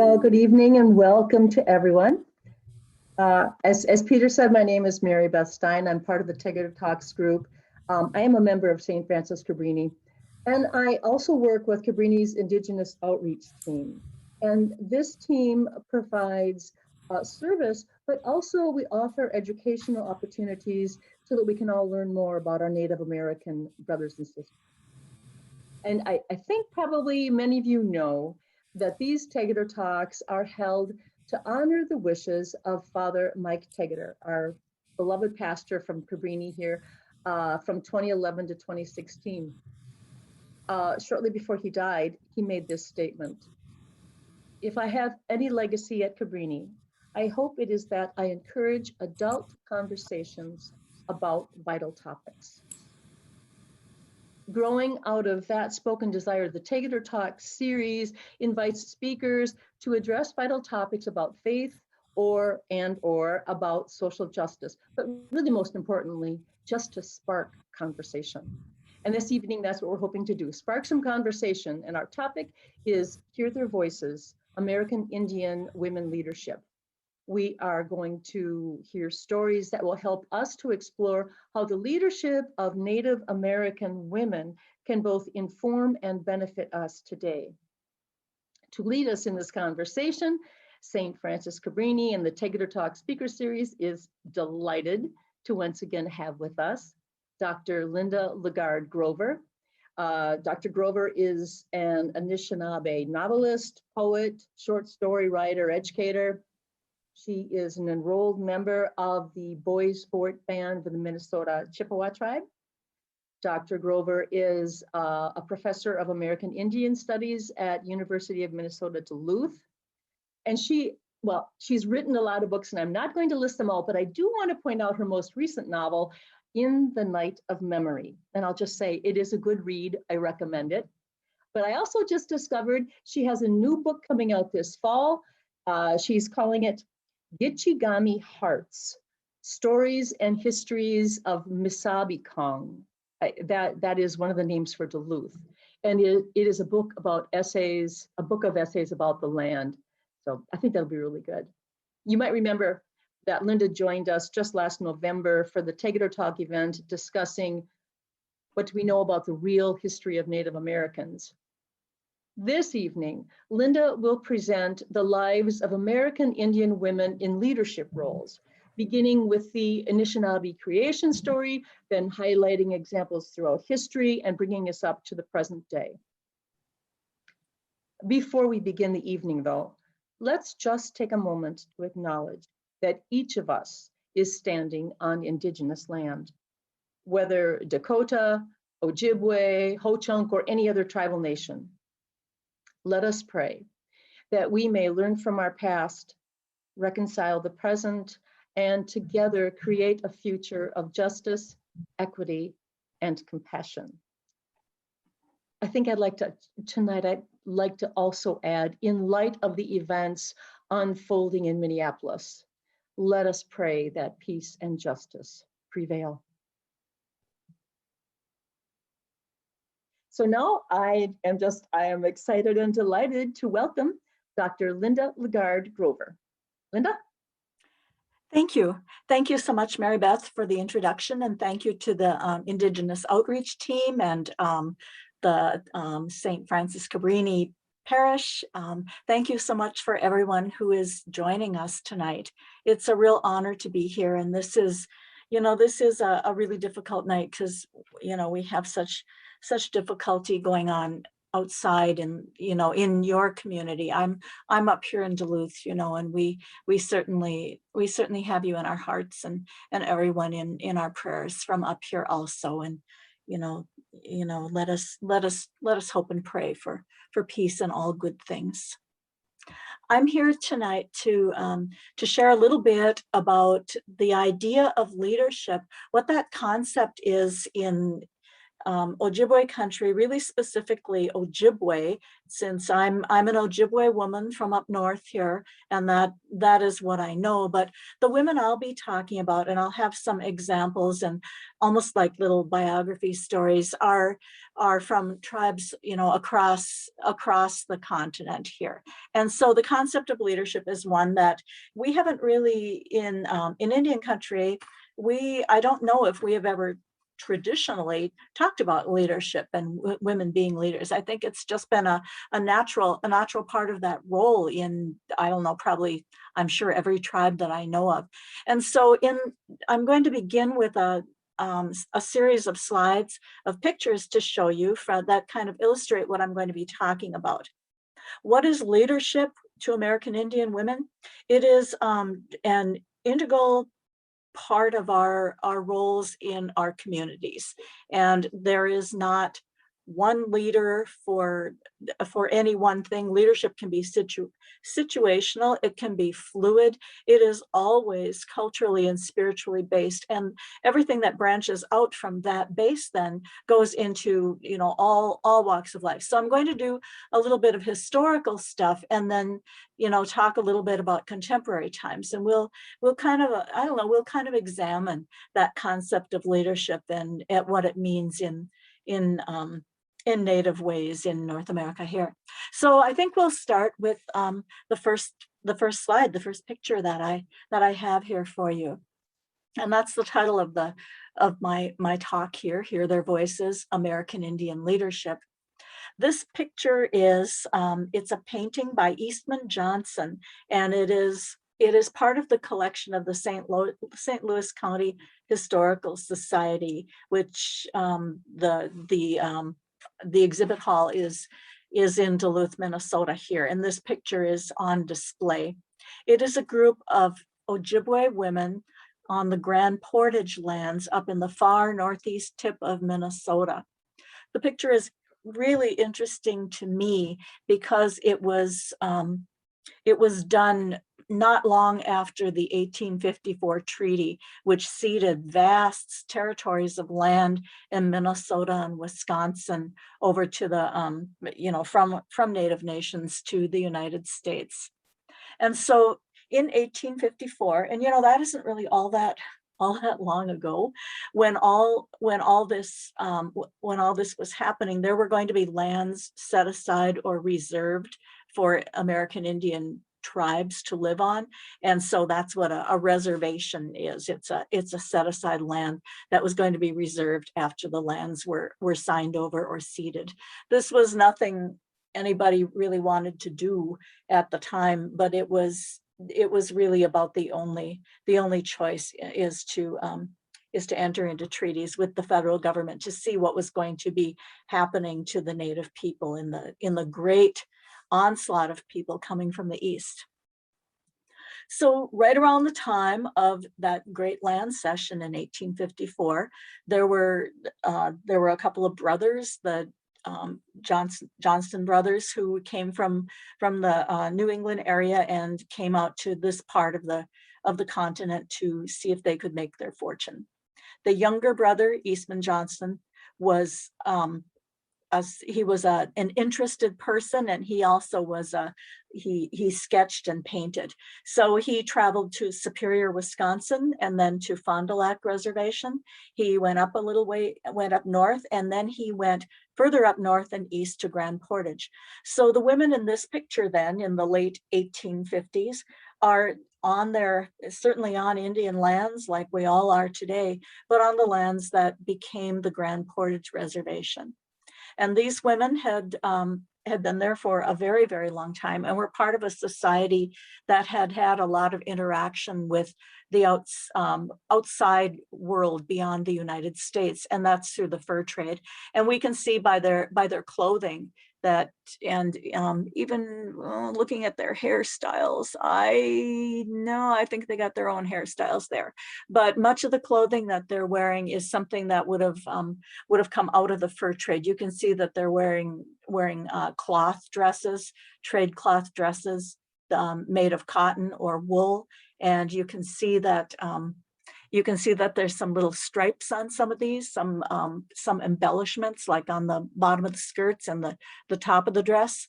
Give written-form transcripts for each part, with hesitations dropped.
Well, good evening and welcome to everyone. As Peter said, my name is Mary Beth Stein. I'm part of the Tegeder Talks group. I am a member of St. Francis Cabrini, and I also work with Cabrini's Indigenous Outreach team. And this team provides service, but also we offer educational opportunities so that we can all learn more about our Native American brothers and sisters. And I think probably many of you know that these Tegeder Talks are held to honor the wishes of Father Mike Tegeder, our beloved pastor from Cabrini here from 2011 to 2016. Shortly before he died, he made this statement: "If I have any legacy at Cabrini, I hope it is that I encourage adult conversations about vital topics." Growing out of that spoken desire, the Tegeder Talk series invites speakers to address vital topics about faith or about social justice, but really most importantly, just to spark conversation. And this evening, that's what we're hoping to do, spark some conversation. And our topic is Hear Their Voices, American Indian Women Leadership. We are going to hear stories that will help us to explore how the leadership of Native American women can both inform and benefit us today. To lead us in this conversation, St. Francis Cabrini and the Tegeder Talk Speaker Series is delighted to once again have with us Dr. Linda LeGarde Grover. Dr. Grover is an Anishinaabe novelist, poet, short story writer, educator. She is an enrolled member of the Boys Sport Band of the Minnesota Chippewa tribe. Dr. Grover is a professor of American Indian Studies at University of Minnesota Duluth. And she's written a lot of books, and I'm not going to list them all, but I do want to point out her most recent novel, In the Night of Memory. And I'll just say it is a good read. I recommend it. But I also just discovered she has a new book coming out this fall. She's calling it Gitchigami Hearts, Stories and Histories of Misabikong. That is one of the names for Duluth. And it is a book about essays, a book of essays about the land. So I think that'll be really good. You might remember that Linda joined us just last November for the Tegeder Talk event discussing what do we know about the real history of Native Americans. This evening, Linda will present the lives of American Indian women in leadership roles, beginning with the Anishinaabe creation story, then highlighting examples throughout history and bringing us up to the present day. Before we begin the evening though, let's just take a moment to acknowledge that each of us is standing on Indigenous land, whether Dakota, Ojibwe, Ho-Chunk, or any other tribal nation. Let us pray that we may learn from our past, reconcile the present, and together create a future of justice, equity, and compassion. I think I'd like to also add, in light of the events unfolding in Minneapolis, let us pray that peace and justice prevail. So now I am excited and delighted to welcome Dr. Linda LeGarde Grover. Linda? Thank you. Thank you so much, Mary Beth, for the introduction, and thank you to the Indigenous Outreach team and the St. Francis Cabrini Parish. Thank you so much for everyone who is joining us tonight. It's a real honor to be here, and this is a really difficult night because, we have such difficulty going on outside and in your community. I'm up here in Duluth, and we certainly have you in our hearts and everyone in our prayers from up here also. And let us hope and pray for peace and all good things. I'm here tonight to share a little bit about the idea of leadership, what that concept is in Ojibwe country, really specifically Ojibwe, since I'm an Ojibwe woman from up north here, and that is what I know. But the women I'll be talking about, and I'll have some examples and almost like little biography stories, are from tribes, you know, across the continent here. And so the concept of leadership is one that we haven't really in Indian country. I don't know if we have ever traditionally talked about leadership and women being leaders. I think it's just been a natural part of that role in, I don't know, probably, I'm sure, every tribe that I know of. And so I'm going to begin with a series of slides of pictures to show you that kind of illustrate what I'm going to be talking about. What is leadership to American Indian women? It is an integral part of our roles in our communities. And there is not one leader for any one thing. Leadership can be situational, it can be fluid. It is always culturally and spiritually based, and everything that branches out from that base then goes into, you know, all walks of life. So I'm going to do a little bit of historical stuff and then, you know, talk a little bit about contemporary times, and we'll kind of, I don't know, we'll kind of examine that concept of leadership and at what it means in native ways in North America here. So I think we'll start with the first slide, the first picture that I have here for you. And that's the title of my talk here, Hear Their Voices, American Indian Leadership. This picture is, it's a painting by Eastman Johnson, and it is part of the collection of the St. Louis County Historical Society, which the exhibit hall is in Duluth, Minnesota here, and this picture is on display. It is a group of Ojibwe women on the Grand Portage lands up in the far northeast tip of Minnesota. The picture is really interesting to me because it was done not long after the 1854 treaty, which ceded vast territories of land in Minnesota and Wisconsin over to the, you know, from Native nations to the United States. And so in 1854, and you know, that isn't really all that long ago, when all this was happening, there were going to be lands set aside or reserved for American Indian tribes to live on. And so that's what a reservation is. It's a set aside land that was going to be reserved after the lands were signed over or ceded. This was nothing anybody really wanted to do at the time, but it was really about the only choice is to enter into treaties with the federal government to see what was going to be happening to the Native people in the great onslaught of people coming from the east. So right around the time of that great land cession in 1854, there were a couple of brothers, the Johnston brothers, who came from the New England area and came out to this part of the continent to see if they could make their fortune. The younger brother, Eastman Johnson, was an interested person, and he also was he sketched and painted. So he traveled to Superior, Wisconsin, and then to Fond du Lac Reservation. He went up a little way, went up north, and then he went further up north and east to Grand Portage. So the women in this picture then, in the late 1850s, are certainly on Indian lands like we all are today, but on the lands that became the Grand Portage Reservation. And these women had been there for a very, very long time and were part of a society that had a lot of interaction with the outside world beyond the United States, and that's through the fur trade. And we can see by their clothing that, and even looking at their hairstyles, I think they got their own hairstyles there. But much of the clothing that they're wearing is something that would have come out of the fur trade. You can see that they're wearing cloth dresses, trade cloth dresses made of cotton or wool, and you can see that You can see that there's some little stripes on some of these, some embellishments like on the bottom of the skirts and the top of the dress.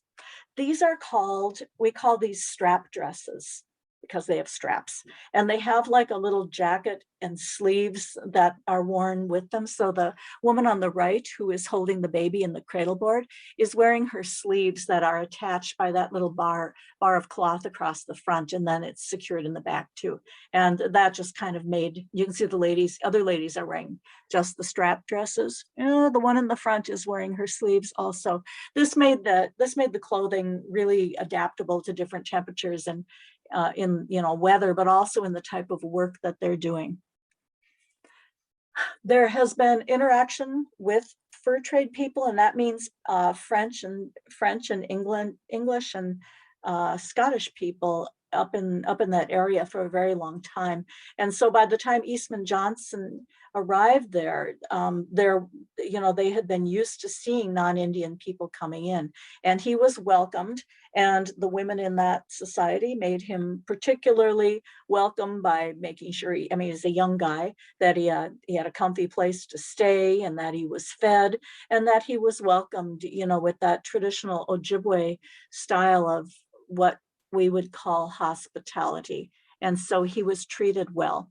These are called, we call these strap dresses because they have straps, and they have like a little jacket and sleeves that are worn with them. So the woman on the right, who is holding the baby in the cradle board, is wearing her sleeves that are attached by that little bar of cloth across the front, and then it's secured in the back too. And that just kind of made, you can see the ladies, other ladies are wearing just the strap dresses. The one in the front is wearing her sleeves also. This made the clothing really adaptable to different temperatures and in weather, but also in the type of work that they're doing. There has been interaction with fur trade people, and that means French and English and Scottish people up in that area for a very long time. And so by the time Eastman Johnson arrived there, they had been used to seeing non-Indian people coming in, and he was welcomed. And the women in that society made him particularly welcome by making sure, he's a young guy, that he had a comfy place to stay, and that he was fed, and that he was welcomed, with that traditional Ojibwe style of what we would call hospitality. And so he was treated well.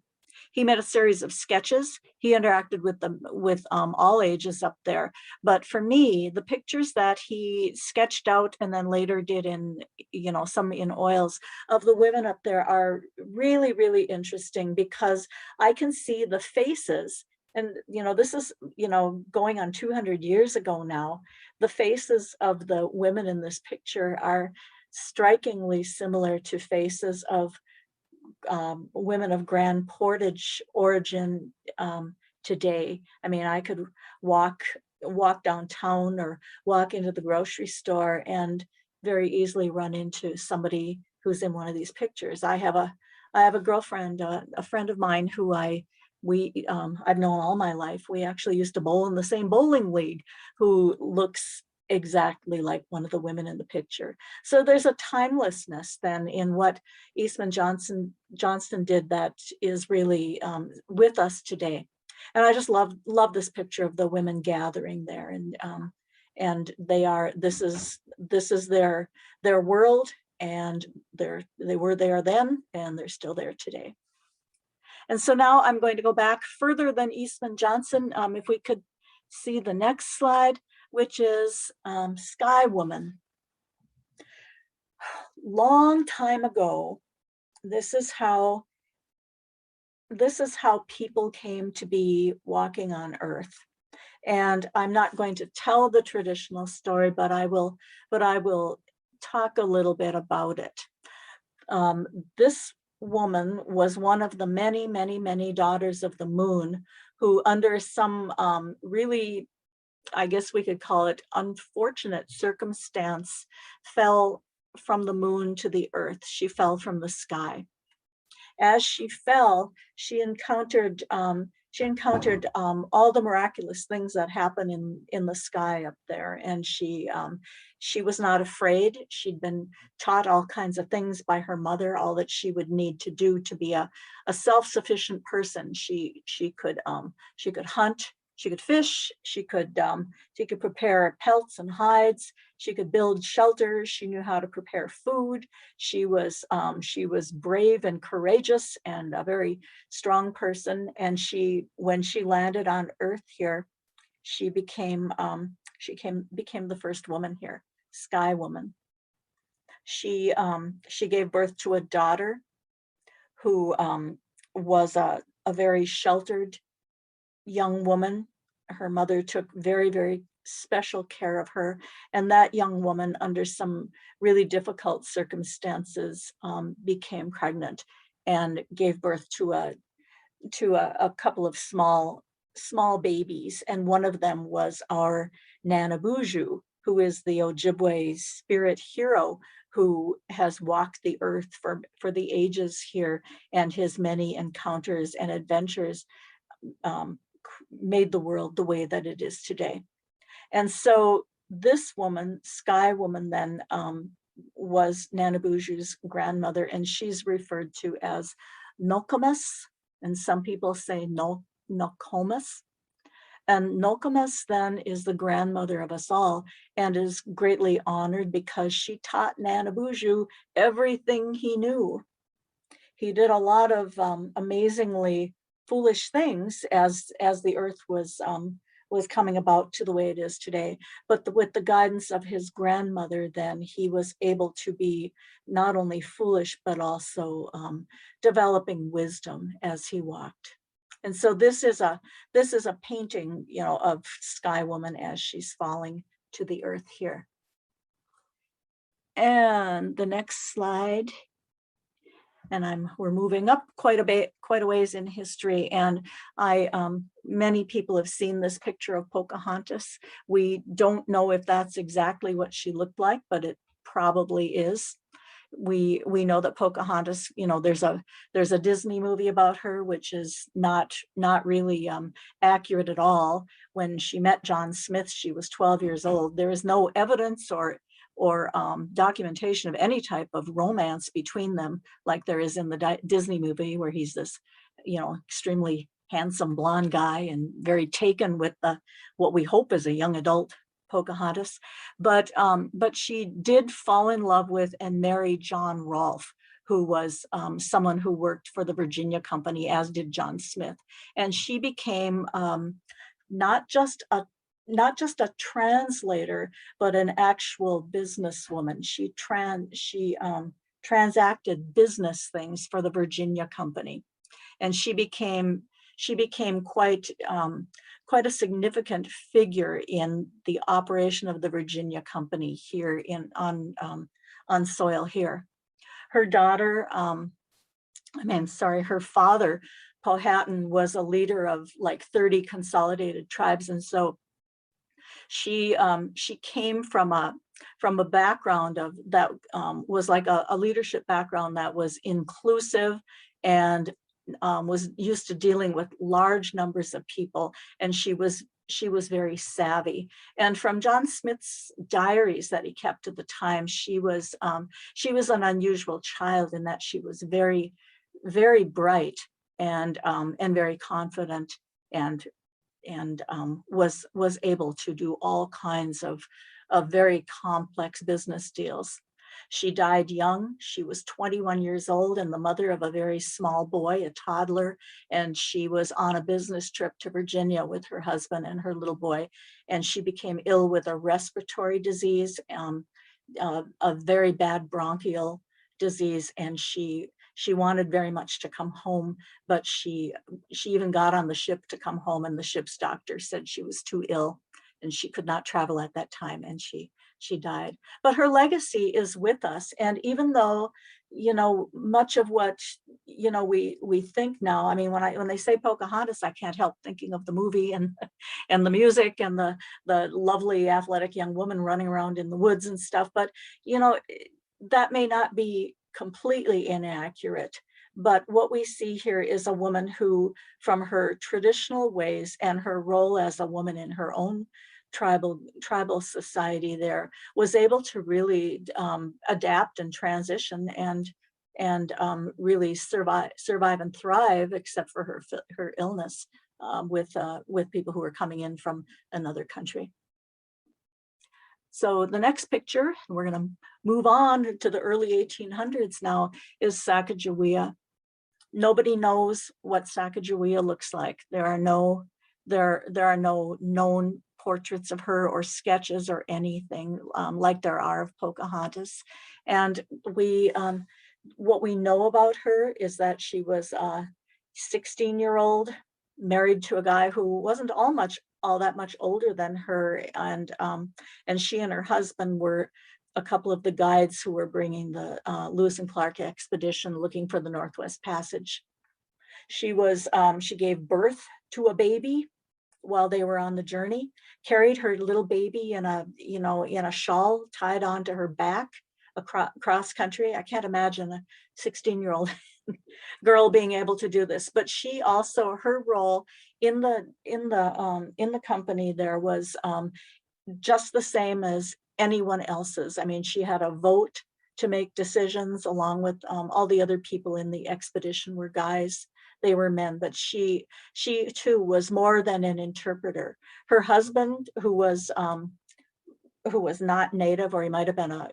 He made a series of sketches. He interacted with all ages up there. But for me, the pictures that he sketched out and then later did in, some in oils of the women up there are really, really interesting, because I can see the faces. And, this is, going on 200 years ago now. The faces of the women in this picture are strikingly similar to faces of women of Grand Portage origin today. I could walk downtown or walk into the grocery store and very easily run into somebody who's in one of these pictures. I have a girlfriend, a friend of mine who I've known all my life. We actually used to bowl in the same bowling league, who looks exactly like one of the women in the picture. So there's a timelessness then in what Eastman Johnston did that is really with us today. And I just love this picture of the women gathering there, and this is their world, and they were there then, and they're still there today. And so now I'm going to go back further than Eastman Johnson. If we could see the next slide, which is Sky Woman. Long time ago, this is how people came to be walking on Earth. And I'm not going to tell the traditional story, but I will talk a little bit about it. This woman was one of the many, many, many daughters of the moon, who under some really, I guess we could call it, unfortunate circumstance, fell from the moon to the earth. She fell from the sky. As she fell, she encountered all the miraculous things that happen in the sky up there, and she was not afraid. She'd been taught all kinds of things by her mother, all that she would need to do to be a self-sufficient person. She could hunt. She could fish, she could prepare pelts and hides, she could build shelters, she knew how to prepare food. She was brave and courageous and a very strong person. And when she landed on Earth here, she became the first woman here, Sky Woman. She gave birth to a daughter who was a very sheltered young woman. Her mother took very, very special care of her, and that young woman, under some really difficult circumstances, became pregnant and gave birth to a couple of small babies, and one of them was our Nanabuju, who is the Ojibwe spirit hero who has walked the earth for the ages here, and his many encounters and adventures made the world the way that it is today. And so this woman, Sky Woman, then was Nanabuju's grandmother, and she's referred to as Nokomis and some people say Nokomis. And Nokomis then is the grandmother of us all and is greatly honored because she taught Nanabuju everything he knew. He did a lot of amazingly foolish things as the earth was coming about to the way it is today. But with the guidance of his grandmother, then he was able to be not only foolish, but also developing wisdom as he walked. And so this is a painting, you know, of Sky Woman as she's falling to the earth here. And the next slide. And we're moving up quite a ways in history. And many people have seen this picture of Pocahontas. We don't know if that's exactly what she looked like, but it probably is. We know that Pocahontas, you know, there's a Disney movie about her, which is not really accurate at all. When she met John Smith, she was 12 years old. There is no evidence or documentation of any type of romance between them, like there is in the Disney movie, where he's this, you know, extremely handsome blonde guy and very taken with what we hope is a young adult Pocahontas. But she did fall in love with and marry John Rolfe, who was someone who worked for the Virginia Company, as did John Smith. And she became not just a translator, but an actual businesswoman. She transacted business things for the Virginia Company, and she became quite a significant figure in the operation of the Virginia Company here on soil here. Her daughter, her father, Powhatan, was a leader of like 30 consolidated tribes, and so she came from a background of that was like a leadership background that was inclusive and was used to dealing with large numbers of people, and she was very savvy. And from John Smith's diaries that he kept at the time, she was an unusual child in that she was very, very bright and very confident and was able to do all kinds of very complex business deals. She died young. She was 21 years old and the mother of a very small boy, a toddler, and she was on a business trip to Virginia with her husband and her little boy, and she became ill with a respiratory disease, a very bad bronchial disease, and she wanted very much to come home, but she even got on the ship to come home, and the ship's doctor said she was too ill and she could not travel at that time, and she died. But her legacy is with us, and even though, you know, much of what, you know, we think now, I mean, when they say Pocahontas, I can't help thinking of the movie and the music and the lovely athletic young woman running around in the woods and stuff, but you know, that may not be completely inaccurate. But what we see here is a woman who, from her traditional ways and her role as a woman in her own tribal society there, was able to really adapt and transition and really survive and thrive, except for her illness with people who were coming in from another country. So the next picture, we're going to move on to the early 1800s now, is Sacagawea. Nobody knows what Sacagawea looks like. There are no known portraits of her or sketches or anything like there are of Pocahontas. And what we know about her is that she was a 16-year-old married to a guy who wasn't all that much older than her, and she and her husband were a couple of the guides who were bringing the Lewis and Clark expedition looking for the Northwest Passage. She gave birth to a baby while they were on the journey, carried her little baby in a shawl tied onto her back across country. I can't imagine a 16-year-old girl being able to do this, but she also, her role in the company there was just the same as anyone else's. I mean, she had a vote to make decisions along with all the other people in the expedition were guys. they were men, but she too was more than an interpreter. Her husband, who was not native, or he might have been a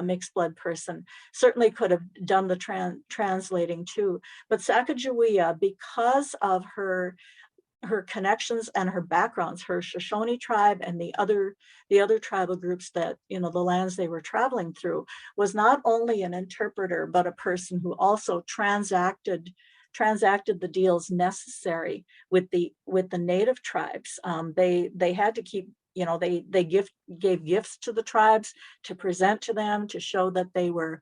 mixed blood person, certainly could have done the translating too. But Sacagawea, because of her connections and her backgrounds, her Shoshone tribe and the other tribal groups that, the lands they were traveling through, was not only an interpreter, but a person who also transacted the deals necessary with the native tribes. They had to keep, they gave gifts to the tribes to present to them, to show that they were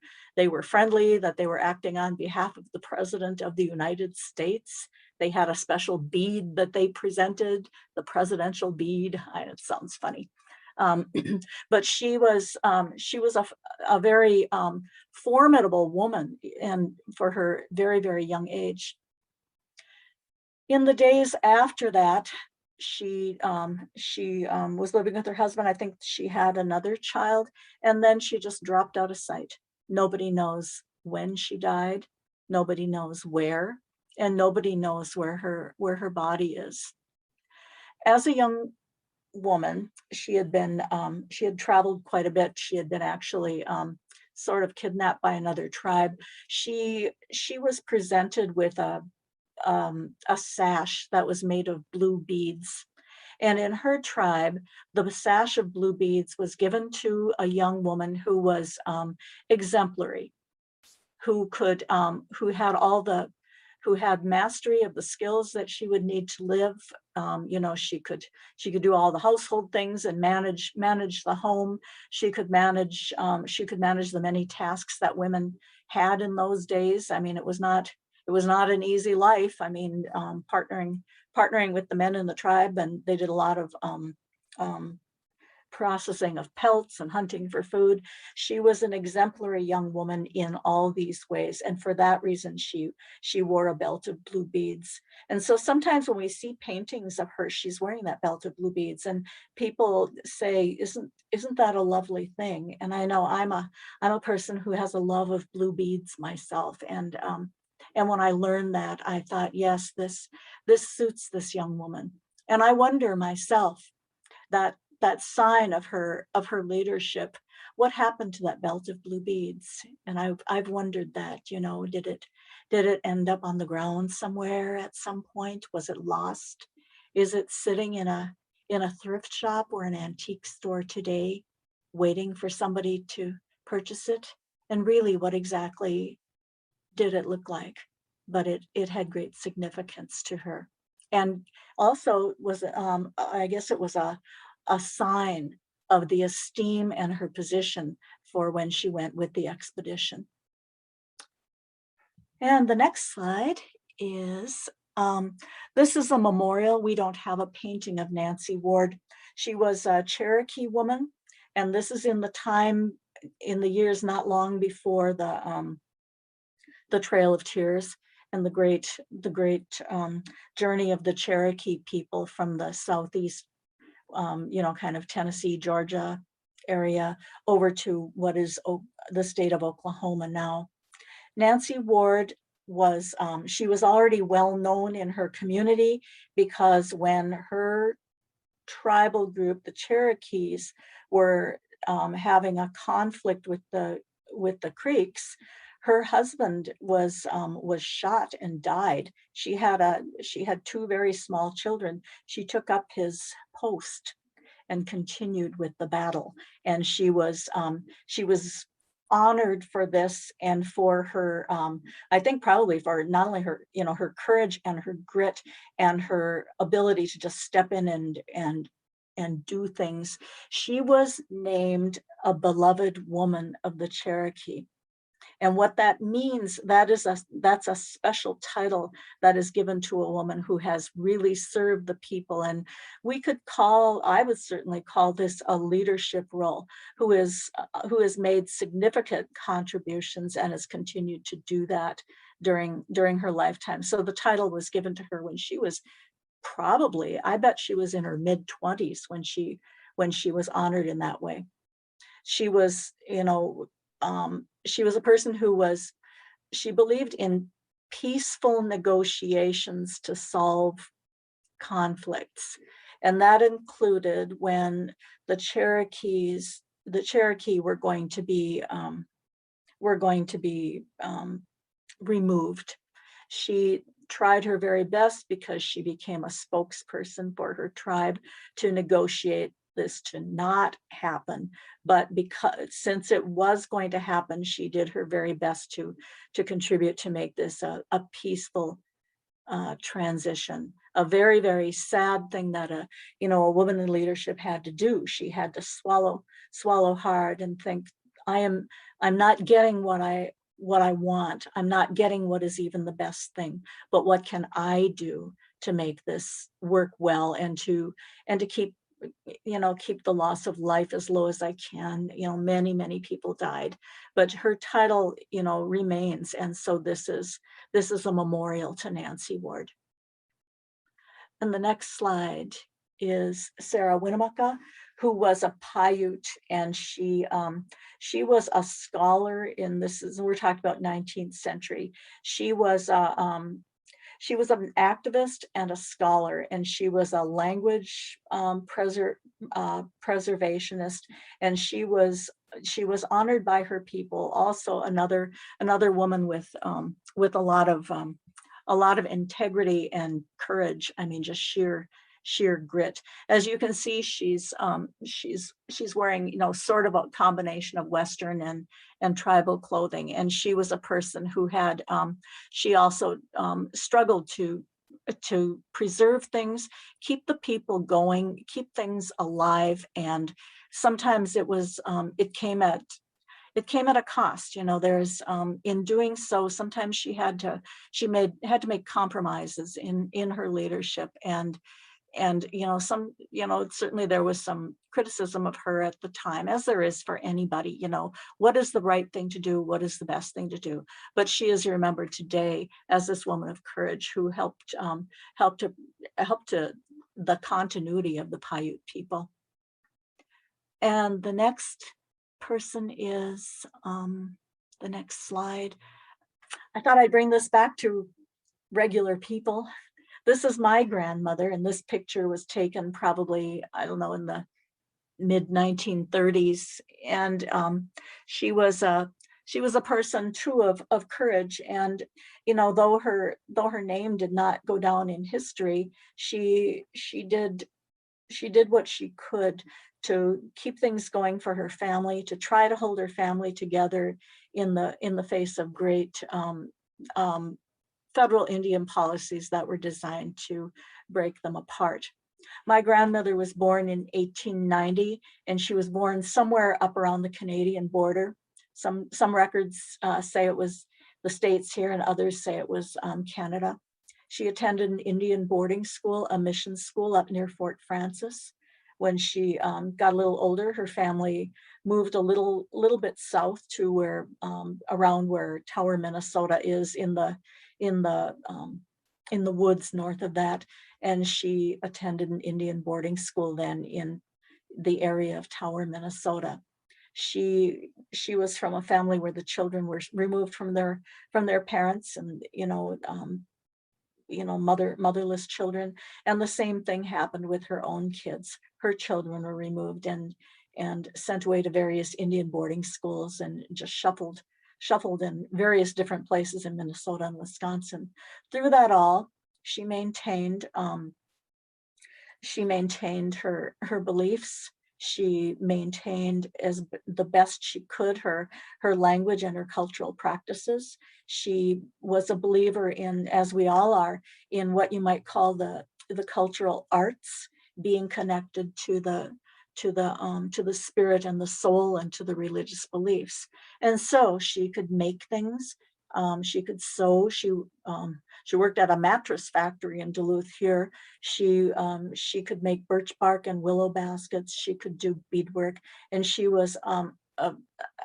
friendly, that they were acting on behalf of the President of the United States. They had a special bead that they presented, the presidential bead. It sounds funny. But she was a very formidable woman, and for her very, very young age. In the days after that, she was living with her husband. I think she had another child, and then she just dropped out of sight. Nobody knows when she died. Nobody knows where, and nobody knows where her body is. As a young woman, she had traveled quite a bit. She had been actually sort of kidnapped by another tribe. She was presented with a sash that was made of blue beads. And in her tribe, the sash of blue beads was given to a young woman who was exemplary, who had mastery of the skills that she would need to live. She could do all the household things and manage the home. She could manage the many tasks that women had in those days. I mean, it was not an easy life. I mean, partnering with the men in the tribe, and they did a lot of processing of pelts and hunting for food. She was an exemplary young woman in all these ways, and for that reason, she wore a belt of blue beads. And so sometimes when we see paintings of her, she's wearing that belt of blue beads, and people say, "Isn't that a lovely thing?" And I know I'm a person who has a love of blue beads myself, and when I learned that, I thought, yes, this suits this young woman. And I wonder myself, that sign of her leadership, what happened to that belt of blue beads? And I've wondered that, did it end up on the ground somewhere at some point? Was it lost? Is it sitting in a thrift shop or an antique store today, waiting for somebody to purchase it? And really, what exactly did it look like? But it had great significance to her. And also was, I guess it was a sign of the esteem and her position for when she went with the expedition. And the next slide is, this is a memorial. We don't have a painting of Nancy Ward. She was a Cherokee woman, and this is in the years not long before the Trail of Tears and the great journey of the Cherokee people from the southeast, kind of Tennessee, Georgia area over to what is the state of Oklahoma now. Nancy Ward was, she was already well known in her community, because when her tribal group, the Cherokees, were having a conflict with the Creeks, her husband was shot and died. She had two very small children. She took up his post and continued with the battle. And she was honored for this, and for her, I think probably for not only her, her courage and her grit and her ability to just step in and do things. She was named a beloved woman of the Cherokee. And what that means, that's a special title that is given to a woman who has really served the people. And I would certainly call this a leadership role, who has made significant contributions and has continued to do that during her lifetime. So the title was given to her when she was probably, I bet she was in her mid-20s when she was honored in that way. She was, she was a person who she believed in peaceful negotiations to solve conflicts. And that included when the Cherokee were going to be removed. She tried her very best, because she became a spokesperson for her tribe, to negotiate this to not happen. But since it was going to happen, she did her very best to contribute to make this a peaceful transition. A very, very sad thing that a woman in leadership had to do. She had to swallow hard and think, I'm not getting what I want. I'm not getting what is even the best thing, but what can I do to make this work well, and to keep keep the loss of life as low as I can. Many people died, but her title remains, and so this is a memorial to Nancy Ward. And the next slide is Sarah Winnemucca, who was a Paiute, and she was a scholar in we're talking about 19th century. She was an activist and a scholar, and she was a language preservationist, and she was honored by her people. Also, another woman with a lot of integrity and courage. I mean, just sheer grit. As you can see, she's wearing sort of a combination of Western and tribal clothing, and she was a person who had she also struggled to preserve things, keep the people going, keep things alive, and sometimes it came at a cost. There's in doing so, sometimes she had to make compromises in her leadership, and certainly there was some criticism of her at the time, as there is for anybody. What is the right thing to do? What is the best thing to do? But she is remembered today as this woman of courage who helped to the continuity of the Paiute people. And the next person is the next slide. I thought I'd bring this back to regular people. This is my grandmother, and this picture was taken probably, I don't know, in the mid 1930s. And she was a person too of courage. And though her name did not go down in history, she did what she could to keep things going for her family, to try to hold her family together in the face of great federal Indian policies that were designed to break them apart. My grandmother was born in 1890, and she was born somewhere up around the Canadian border. Some records say it was the States here, and others say it was Canada. She attended an Indian boarding school, a mission school up near Fort Francis. When she got a little older, her family moved a little bit south to where around where Tower, Minnesota is, in the woods north of that, and she attended an Indian boarding school then in the area of Tower, Minnesota. She was from a family where the children were removed from their parents, and motherless children. And the same thing happened with her own kids. Her children were removed and sent away to various Indian boarding schools, and just shuffled in various different places in Minnesota and Wisconsin. Through that all, she maintained her beliefs. She maintained as the best she could her language and her cultural practices. She was a believer in, as we all are, in what you might call the cultural arts, being connected to the spirit and the soul, and to the religious beliefs. And so she could make things. She could sew. She worked at a mattress factory in Duluth here. She could make birch bark and willow baskets. She could do beadwork, and she was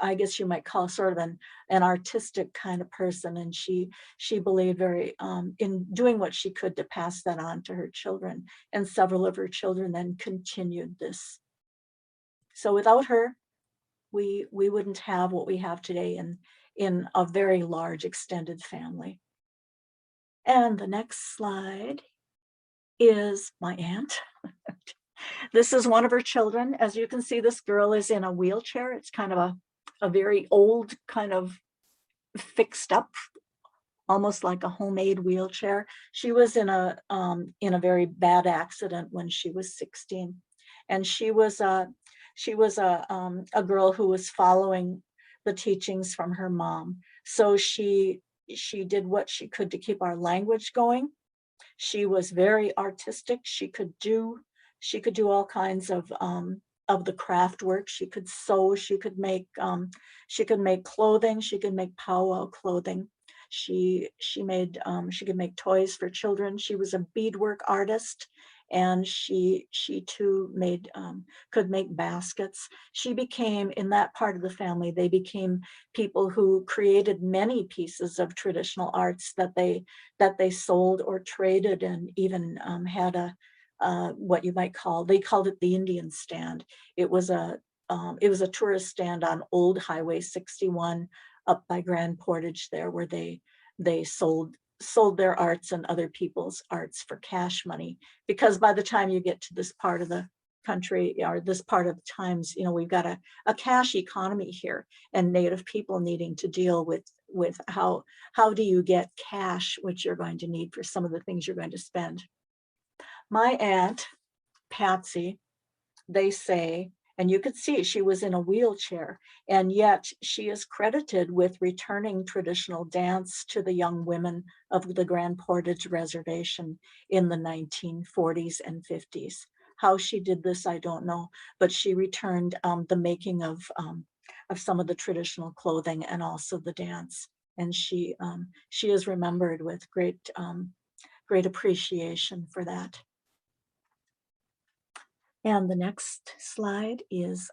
I guess you might call sort of an artistic kind of person. And she believed very in doing what she could to pass that on to her children. And several of her children then continued this. So without her, we wouldn't have what we have today in a very large extended family. And the next slide is my aunt. This is one of her children. As you can see, this girl is in a wheelchair. It's kind of a very old, kind of fixed up, almost like a homemade wheelchair. She was in a very bad accident when she was 16, and she was a girl who was following the teachings from her mom. So she did what she could to keep our language going. She was very artistic. She could do all kinds of the craft work. She could sew. She could make clothing. She could make powwow clothing. She could make toys for children. She was a beadwork artist, and she too could make baskets. She became, in that part of the family, they became people who created many pieces of traditional arts that they sold or traded, and even had what you might call, they called it the Indian stand. It was a tourist stand on Old Highway 61 up by Grand Portage there, where they sold their arts and other people's arts for cash money. Because by the time you get to this part of the country, or this part of the times, we've got a cash economy here, and Native people needing to deal with how do you get cash, which you're going to need for some of the things you're going to spend. My aunt, Patsy, they say, and you could see she was in a wheelchair, and yet she is credited with returning traditional dance to the young women of the Grand Portage Reservation in the 1940s and 50s. How she did this, I don't know, but she returned the making of some of the traditional clothing and also the dance. And she is remembered with great appreciation for that. And the next slide is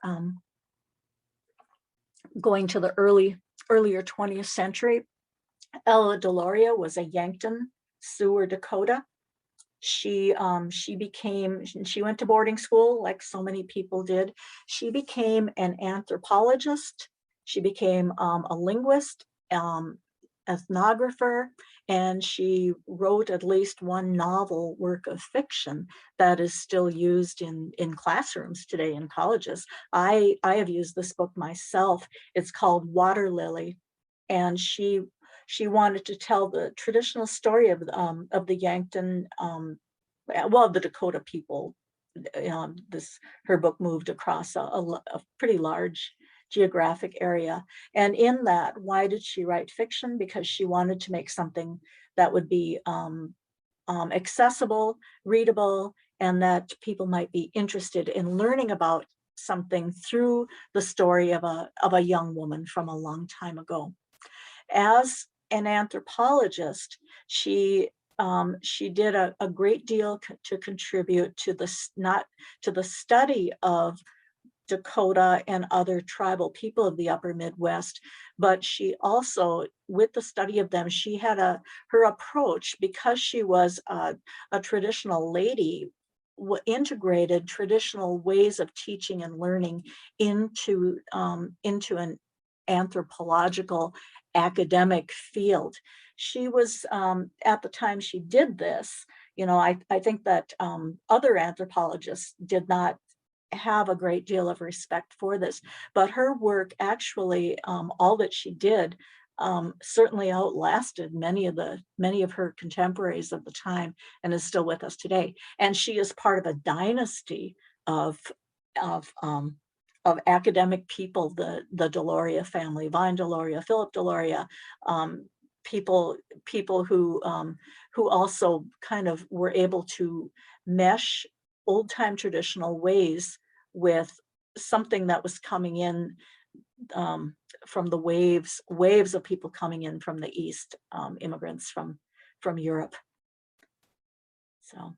going to the earlier 20th century. Ella Deloria was a Yankton Sioux or Dakota. She went to boarding school like so many people did. She became an anthropologist. She became a linguist, ethnographer, and she wrote at least one novel work of fiction that is still used in classrooms today in colleges. I have used this book myself. It's called Water Lily, and she wanted to tell the traditional story of the Yankton, the Dakota people. Her book moved across a pretty large geographic area. And in that, why did she write fiction? Because she wanted to make something that would be accessible, readable, and that people might be interested in learning about something through the story of a young woman from a long time ago. As an anthropologist, she did a great deal to contribute to the study of Dakota and other tribal people of the upper Midwest, but she also, with the study of them, she had her approach, because she was a traditional lady, integrated traditional ways of teaching and learning into an anthropological academic field. She was, at the time she did this, I think that other anthropologists did not have a great deal of respect for this, but her work actually, all that she did, certainly outlasted many of her contemporaries of the time, and is still with us today. And she is part of a dynasty of academic people, the Deloria family, Vine Deloria, Philip Deloria, people who also kind of were able to mesh old-time traditional ways with something that was coming in from the waves of people coming in from the East, immigrants from Europe. So,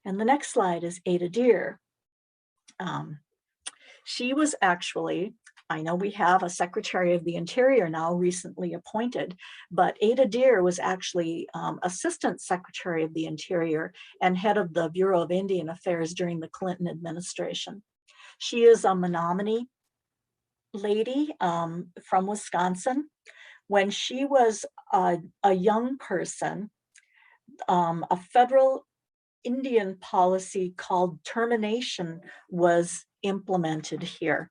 and the next slide is Ada Deer. She was actually, I know we have a Secretary of the Interior now recently appointed, but Ada Deer was actually Assistant Secretary of the Interior and head of the Bureau of Indian Affairs during the Clinton administration. She is a Menominee lady from Wisconsin. When she was a young person, a federal Indian policy called termination was implemented here.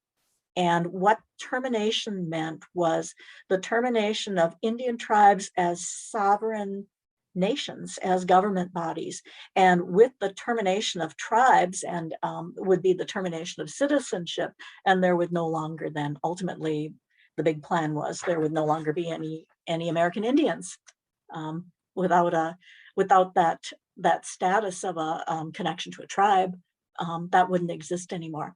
And what termination meant was the termination of Indian tribes as sovereign nations, as government bodies. And with the termination of tribes and would be the termination of citizenship, and there would no longer then, ultimately, the big plan was there would no longer be any American Indians without that status of a connection to a tribe. That wouldn't exist anymore.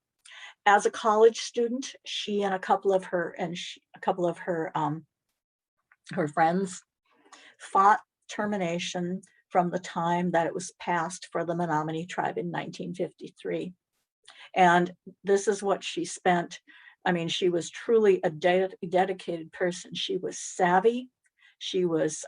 As a college student, she and a couple of her her friends fought termination from the time that it was passed for the Menominee tribe in 1953. And this is what she spent. I mean, she was truly a dedicated person. She was savvy. She was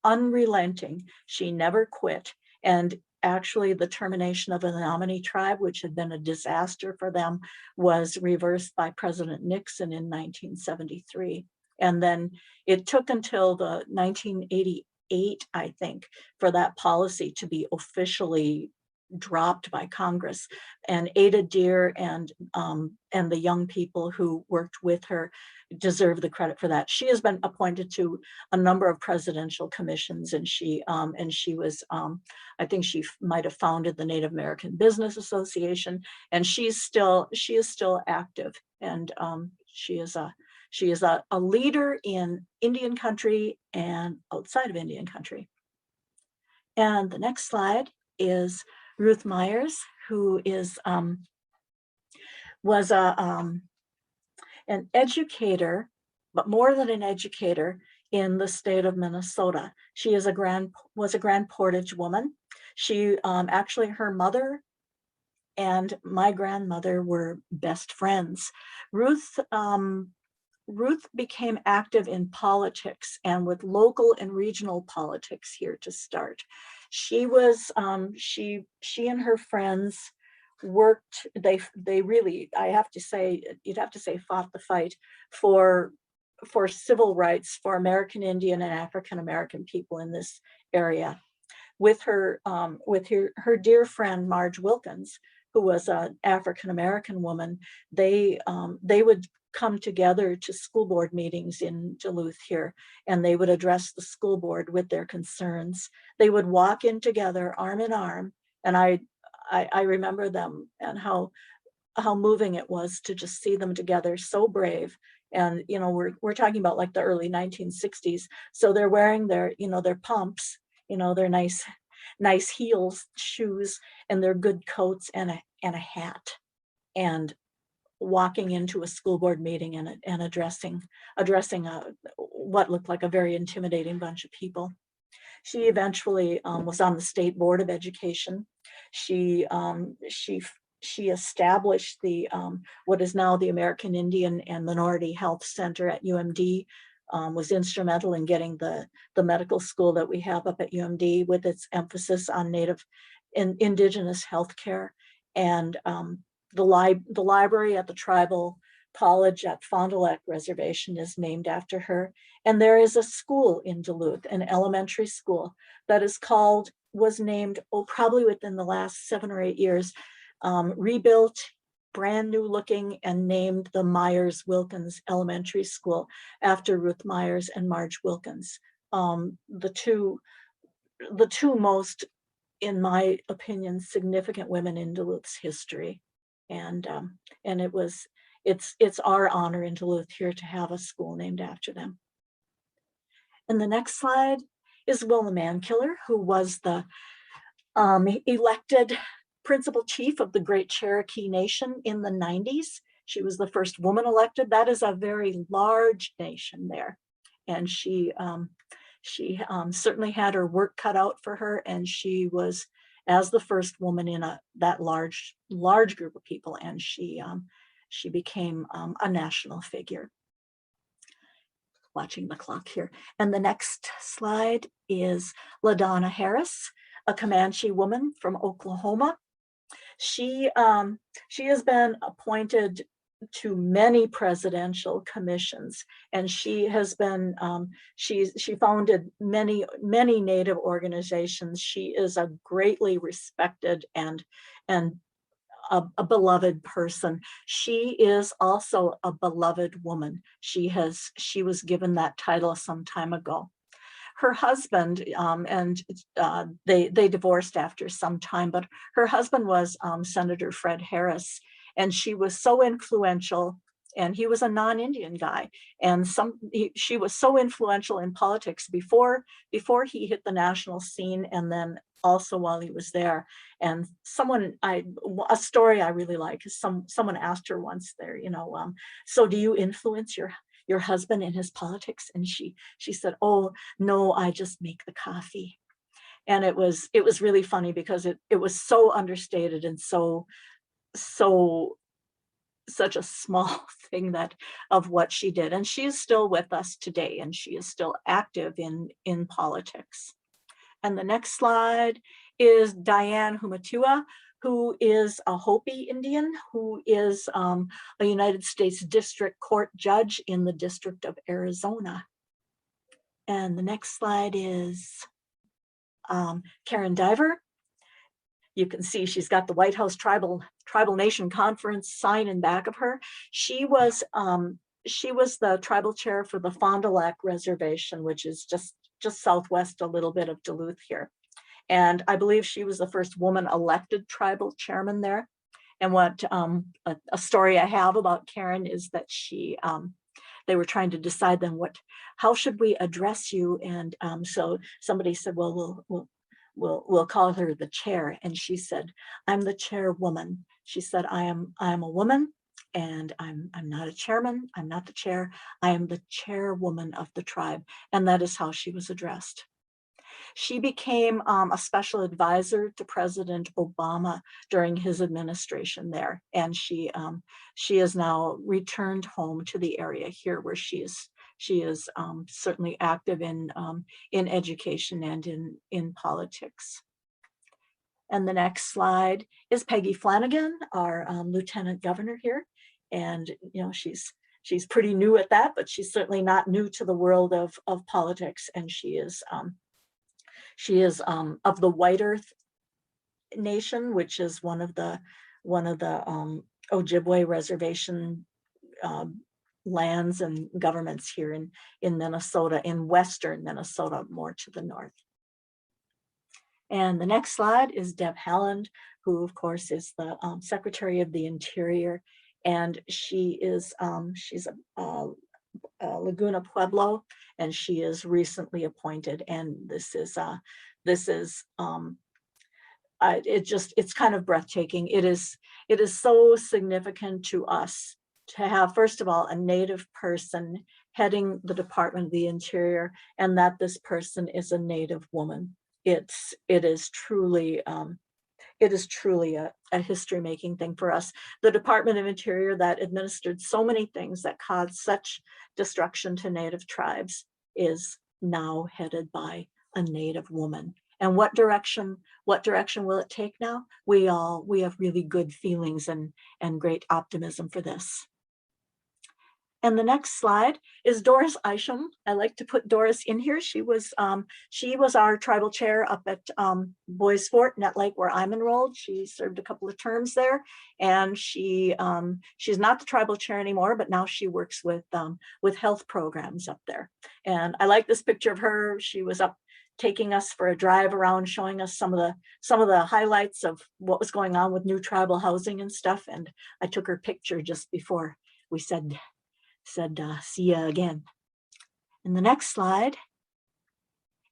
unrelenting. She never quit. And actually, the termination of the Menominee tribe, which had been a disaster for them, was reversed by President Nixon in 1973. And then it took until the 1988, I think, for that policy to be officially dropped by Congress. And Ada Deer and the young people who worked with her deserve the credit for that. She has been appointed to a number of presidential commissions, and she was, I think she might have founded the Native American Business Association, and she is still active, and she is a leader in Indian country and outside of Indian country. And the next slide is Ruth Myers, who was an educator, but more than an educator, in the state of Minnesota. She was a Grand Portage woman. She actually, her mother and my grandmother were best friends. Ruth became active in politics and with local and regional politics here to start. She was she and her friends worked. They really, I have to say, you'd have to say, fought the fight for civil rights for American Indian and African American people in this area. With her dear friend Marge Wilkins, who was an African American woman, they would come together to school board meetings in Duluth here, and they would address the school board with their concerns. They would walk in together, arm in arm, and I remember them and how moving it was to just see them together, so brave. And you know, we're talking about like the early 1960s, so they're wearing their pumps, their nice heels, shoes, and their good coats and a hat, and walking into a school board meeting and addressing what looked like a very intimidating bunch of people. She eventually was on the State Board of Education. She established the what is now the American Indian and Minority Health Center at UMD. Was instrumental in getting the medical school that we have up at UMD, with its emphasis on Native and Indigenous healthcare. And the library at the Tribal College at Fond du Lac Reservation is named after her. And there is a school in Duluth, an elementary school, that was named, probably within the last 7 or 8 years, rebuilt, brand new looking, and named the Myers-Wilkins Elementary School after Ruth Myers and Marge Wilkins. The two most, in my opinion, significant women in Duluth's history. And it's our honor in Duluth here to have a school named after them. And the next slide is Wilma Mankiller, who was the elected principal chief of the Great Cherokee Nation in the 90s. She was the first woman elected. That is a very large nation there. And she certainly had her work cut out for her, and she was, as the first woman in that large group of people, and she became a national figure. Watching the clock here. And the next slide is LaDonna Harris, a Comanche woman from Oklahoma. She has been appointed to many presidential commissions, and she has been she founded many Native organizations. She is a greatly respected and a beloved person. She is also a beloved woman. She was given that title some time ago. Her husband, and they divorced after some time, but her husband was Senator Fred Harris, and she was so influential, and he was a non-Indian guy, and she was so influential in politics before he hit the national scene, and then also while he was there. And a story I really like is someone asked her once there, so do you influence your husband in his politics? And she said, oh no, I just make the coffee. And it was really funny because it was so understated and such a small thing of what she did. And she is still with us today, and she is still active in politics. And the next slide is Diane Humatua, who is a Hopi Indian, who is a United States District Court judge in the District of Arizona. And the next slide is Karen Diver. You can see she's got the White House Tribal Nation Conference sign in back of her. She was the tribal chair for the Fond du Lac Reservation, which is just southwest a little bit of Duluth here. And I believe she was the first woman elected tribal chairman there. And what a story I have about Karen is that they were trying to decide then how should we address you? And so somebody said, well, we'll call her the chair. And she said, I'm the chairwoman. She said, I am a woman, and I'm not a chairman. I'm not the chair. I am the chairwoman of the tribe. And that is how she was addressed. She became a special advisor to President Obama during his administration there. And she has now returned home to the area here where she is certainly active in education and in politics. And the next slide is Peggy Flanagan, our Lieutenant Governor here. And she's pretty new at that, but she's certainly not new to the world of politics. And she is of the White Earth Nation, which is one of the Ojibwe reservation lands and governments here in Minnesota, in western Minnesota, more to the north. And the next slide is Deb Haaland, who of course is the Secretary of the Interior, and she's a Laguna Pueblo, and she is recently appointed. And it's kind of breathtaking. It is so significant to us to have, first of all, a Native person heading the Department of the Interior, and that this person is a Native woman. It is truly a history-making thing for us. The Department of Interior that administered so many things that caused such destruction to Native tribes is now headed by a Native woman. And what direction will it take now? We have really good feelings and great optimism for this. And the next slide is Doris Isham. I like to put Doris in here. She was our tribal chair up at Boys Fort, Nett Lake, where I'm enrolled. She served a couple of terms there, and she's not the tribal chair anymore, but now she works with health programs up there. And I like this picture of her. She was up taking us for a drive around, showing us some of the highlights of what was going on with new tribal housing and stuff. And I took her picture just before we said see ya again. And the next slide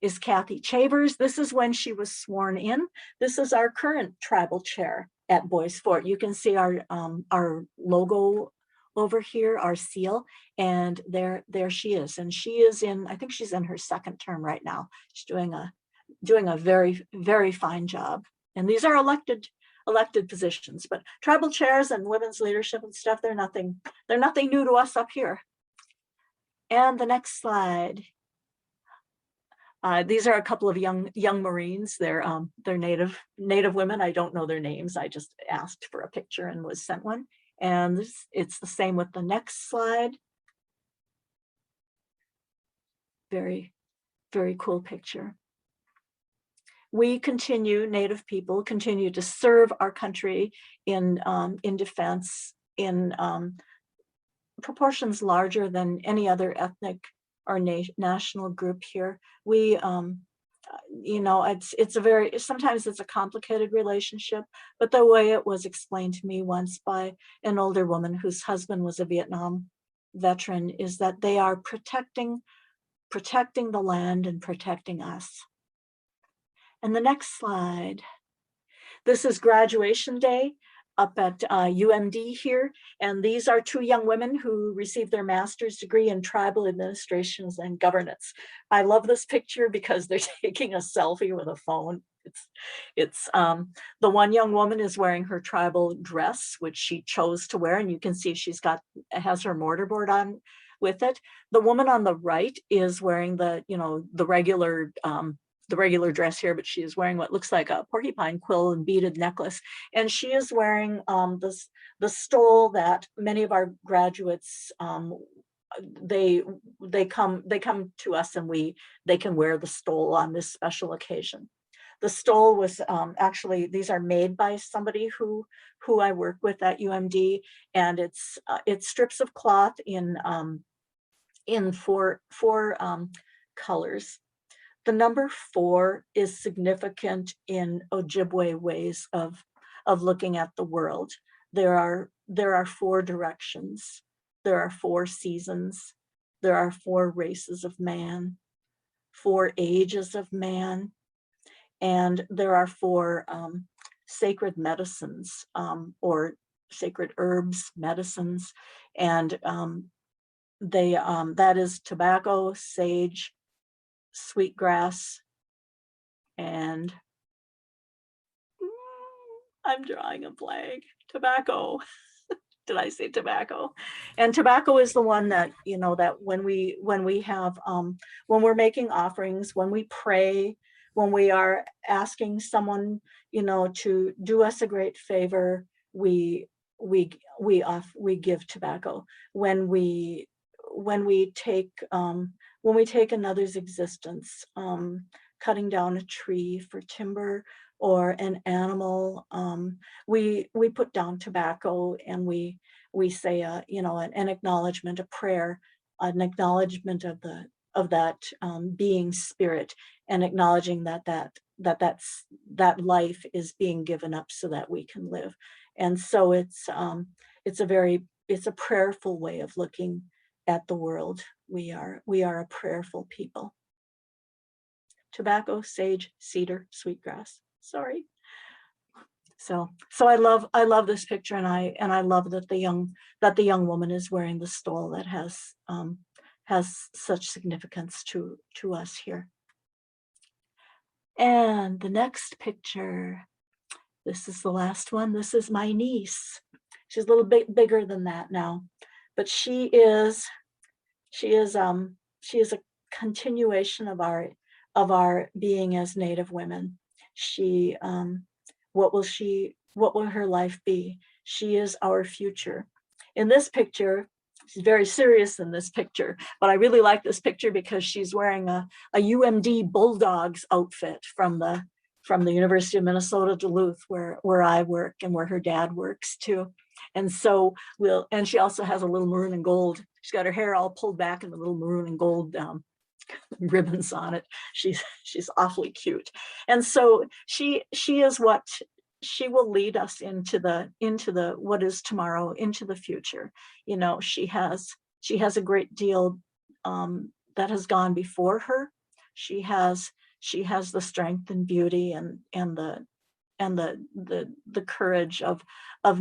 is Kathy Chavers. This is when she was sworn in. This is our current tribal chair at Boys Fort. You can see our logo over here, our seal, and there she is. And she is I think she's in her second term right now. She's doing a very, very fine job. And these are elected positions, but tribal chairs and women's leadership and stuff, they're nothing new to us up here. And the next slide. These are a couple of young Marines. They're Native women. I don't know their names. I just asked for a picture and was sent one. And it's the same with the next slide. Very, very cool picture. We continue, Native people continue to serve our country in defense in proportions larger than any other ethnic or national group here. We, you know, sometimes it's a complicated relationship, but the way it was explained to me once by an older woman whose husband was a Vietnam veteran is that they are protecting the land and protecting us. And the next slide. This is graduation day up at UMD here. And these are two young women who received their master's degree in tribal administrations and governance. I love this picture because they're taking a selfie with a phone. It's the one young woman is wearing her tribal dress, which she chose to wear. And you can see has her mortarboard on with it. The woman on the right is wearing the regular dress here, but she is wearing what looks like a porcupine quill and beaded necklace. And she is wearing the stole that many of our graduates, they come to us and they can wear the stole on this special occasion. The stole was actually, these are made by somebody who I work with at UMD, and it's strips of cloth in four colors. The number 4 is significant in Ojibwe ways of looking at the world. There are 4 directions. There are 4 seasons. There are 4 races of man, 4 ages of man, and there are 4 sacred medicines or sacred herbs, medicines, and that is tobacco, sage, sweetgrass, and I'm drawing a blank. Tobacco. Did I say tobacco? And tobacco is the one that, you know, that when we have when we're making offerings, when we pray, when we are asking someone, you know, to do us a great favor, we give tobacco. When we take another's existence, cutting down a tree for timber or an animal, we put down tobacco, and we say an acknowledgement, a prayer, an acknowledgement of that being spirit, and acknowledging that life is being given up so that we can live. And so it's a prayerful way of looking at the world. We are a prayerful people. Tobacco, sage, cedar, sweetgrass. Sorry. So I love this picture, and I love that the young woman is wearing the stole that has such significance to us here. And the next picture, this is the last one. This is my niece. She's a little bit bigger than that now, but she is a continuation of our being as Native women. What will her life be? She is our future. In this picture, she's very serious in this picture, but I really like this picture because she's wearing a UMD Bulldogs outfit from the University of Minnesota Duluth, where I work and where her dad works too. And so and she also has a little maroon and gold. She's got her hair all pulled back and the little maroon and gold ribbons on it. She's awfully cute. And so she will lead us into the what is tomorrow, into the future. You know, she has a great deal that has gone before her. She has the strength and beauty and the courage of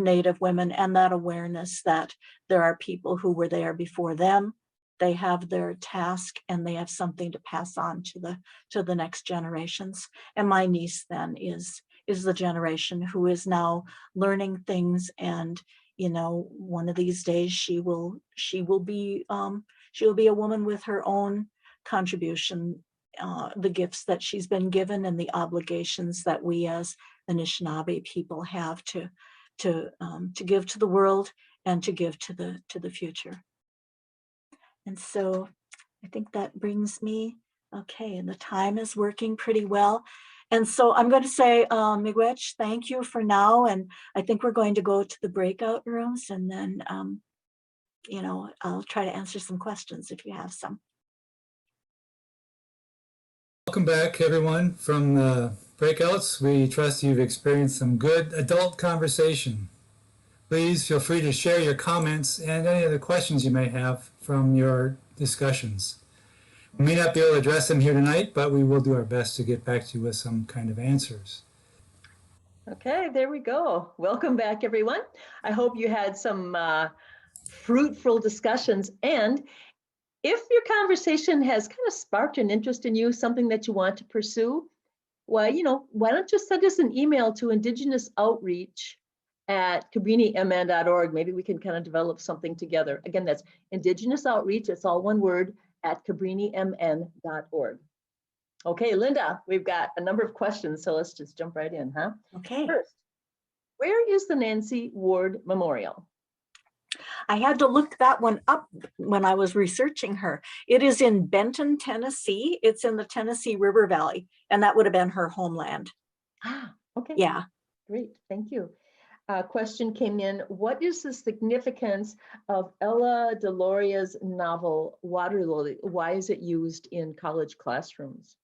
Native women, and that awareness that there are people who were there before them. They have their task, and they have something to pass on to the next generations. And my niece then is the generation who is now learning things, and you know, one of these days she will be a woman with her own contribution, the gifts that she's been given and the obligations that we as Anishinaabe people have to to give to the world and to give to the future. And so I think that brings me, okay, and the time is working pretty well. And so I'm going to say, Miigwech, thank you for now. And I think we're going to go to the breakout rooms, and then, I'll try to answer some questions if you have some. Welcome back, everyone, from the breakouts. We trust you've experienced some good adult conversation. Please feel free to share your comments and any other questions you may have from your discussions. We may not be able to address them here tonight, but we will do our best to get back to you with some kind of answers. Okay, there we go. Welcome back, everyone. I hope you had some fruitful discussions. And if your conversation has kind of sparked an interest in you, something that you want to pursue, well, why don't you send us an email to indigenousoutreach@cabrinimn.org. Maybe we can kind of develop something together. Again, that's Indigenous Outreach, it's all one word, @cabrinimn.org. Okay, Linda, we've got a number of questions, so let's just jump right in, huh? Okay. First, where is the Nancy Ward Memorial? I had to look that one up when I was researching her. It is in Benton, Tennessee. It's in the Tennessee River Valley, and that would have been her homeland. Ah, okay. Yeah. Great, thank you. Question came in, what is the significance of Ella Deloria's novel, Water Lily? Why is it used in college classrooms?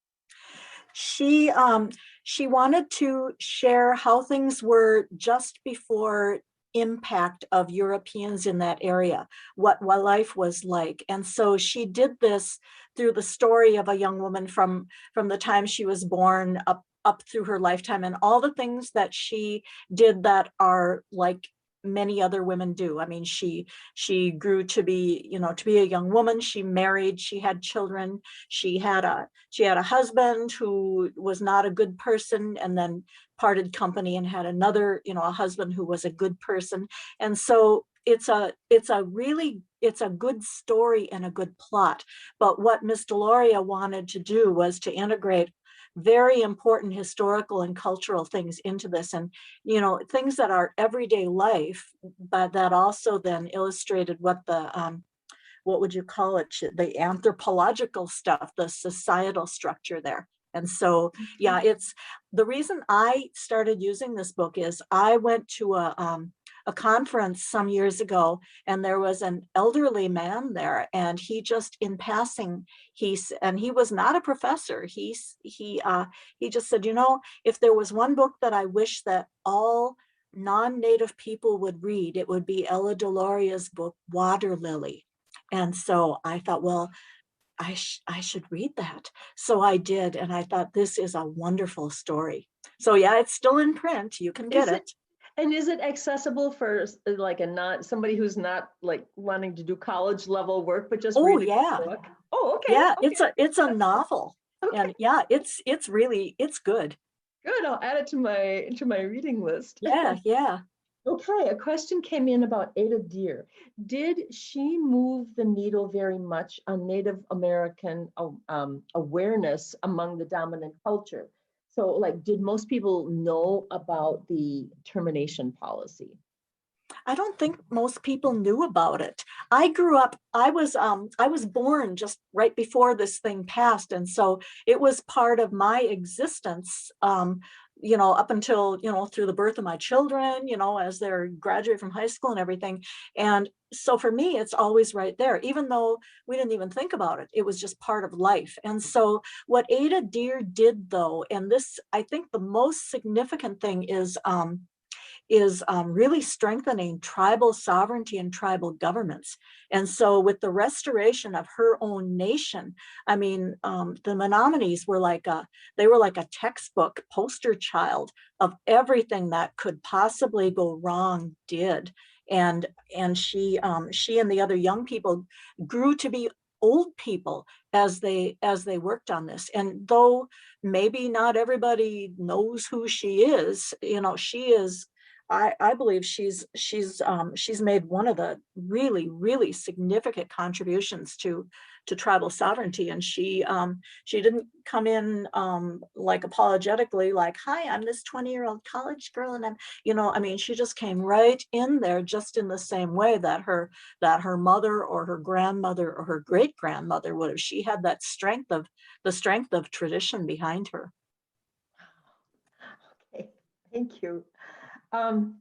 She wanted to share how things were just before impact of Europeans in that area, what life was like. And so she did this through the story of a young woman from the time she was born up through her lifetime, and all the things that she did that are like many other women do. I mean, she grew to be, to be a young woman. She married, she had children, she had a husband who was not a good person, and then parted company and had another, a husband who was a good person. And so it's a good story and a good plot. But what Miss Deloria wanted to do was to integrate very important historical and cultural things into this, and things that are everyday life, but that also then illustrated what the what would you call it, the anthropological stuff, the societal structure there. And so yeah, it's the reason I started using this book is I went to a conference some years ago, and there was an elderly man there, and he just in passing, and he was not a professor. He just said, if there was one book that I wish that all non-Native people would read, it would be Ella Deloria's book, Water Lily. And so I thought, well, I should read that. So I did, and I thought, this is a wonderful story. So yeah, it's still in print. You can get it. And is it accessible for like somebody who's not like wanting to do college level work, but just read a book? Oh, okay. Yeah, okay. it's a novel. Okay. And yeah, it's good. Good. I'll add it to my reading list. Yeah, yeah. Okay, a question came in about Ada Deer. Did she move the needle very much on Native American awareness among the dominant culture? So like, did most people know about the termination policy? I don't think most people knew about it. I grew up, I was born just right before this thing passed. And so it was part of my existence, up until, through the birth of my children, as they're graduate from high school and everything. And so for me, it's always right there, even though we didn't even think about it. It was just part of life. And so what Ada Deer did though, and this, I think the most significant thing is really strengthening tribal sovereignty and tribal governments. And so with the restoration of her own nation, I mean, the Menominees were like a textbook poster child of everything that could possibly go wrong did. And she and the other young people grew to be old people as they worked on this. And though maybe not everybody knows who she is, she is I believe she's made one of the really significant contributions to tribal sovereignty, and she didn't come in like apologetically, like, hi, I'm this 20-year-old college girl, and I'm, I mean, she just came right in there, just in the same way that her mother or her grandmother or her great grandmother would have. She had that strength of tradition behind her. Okay, thank you. Can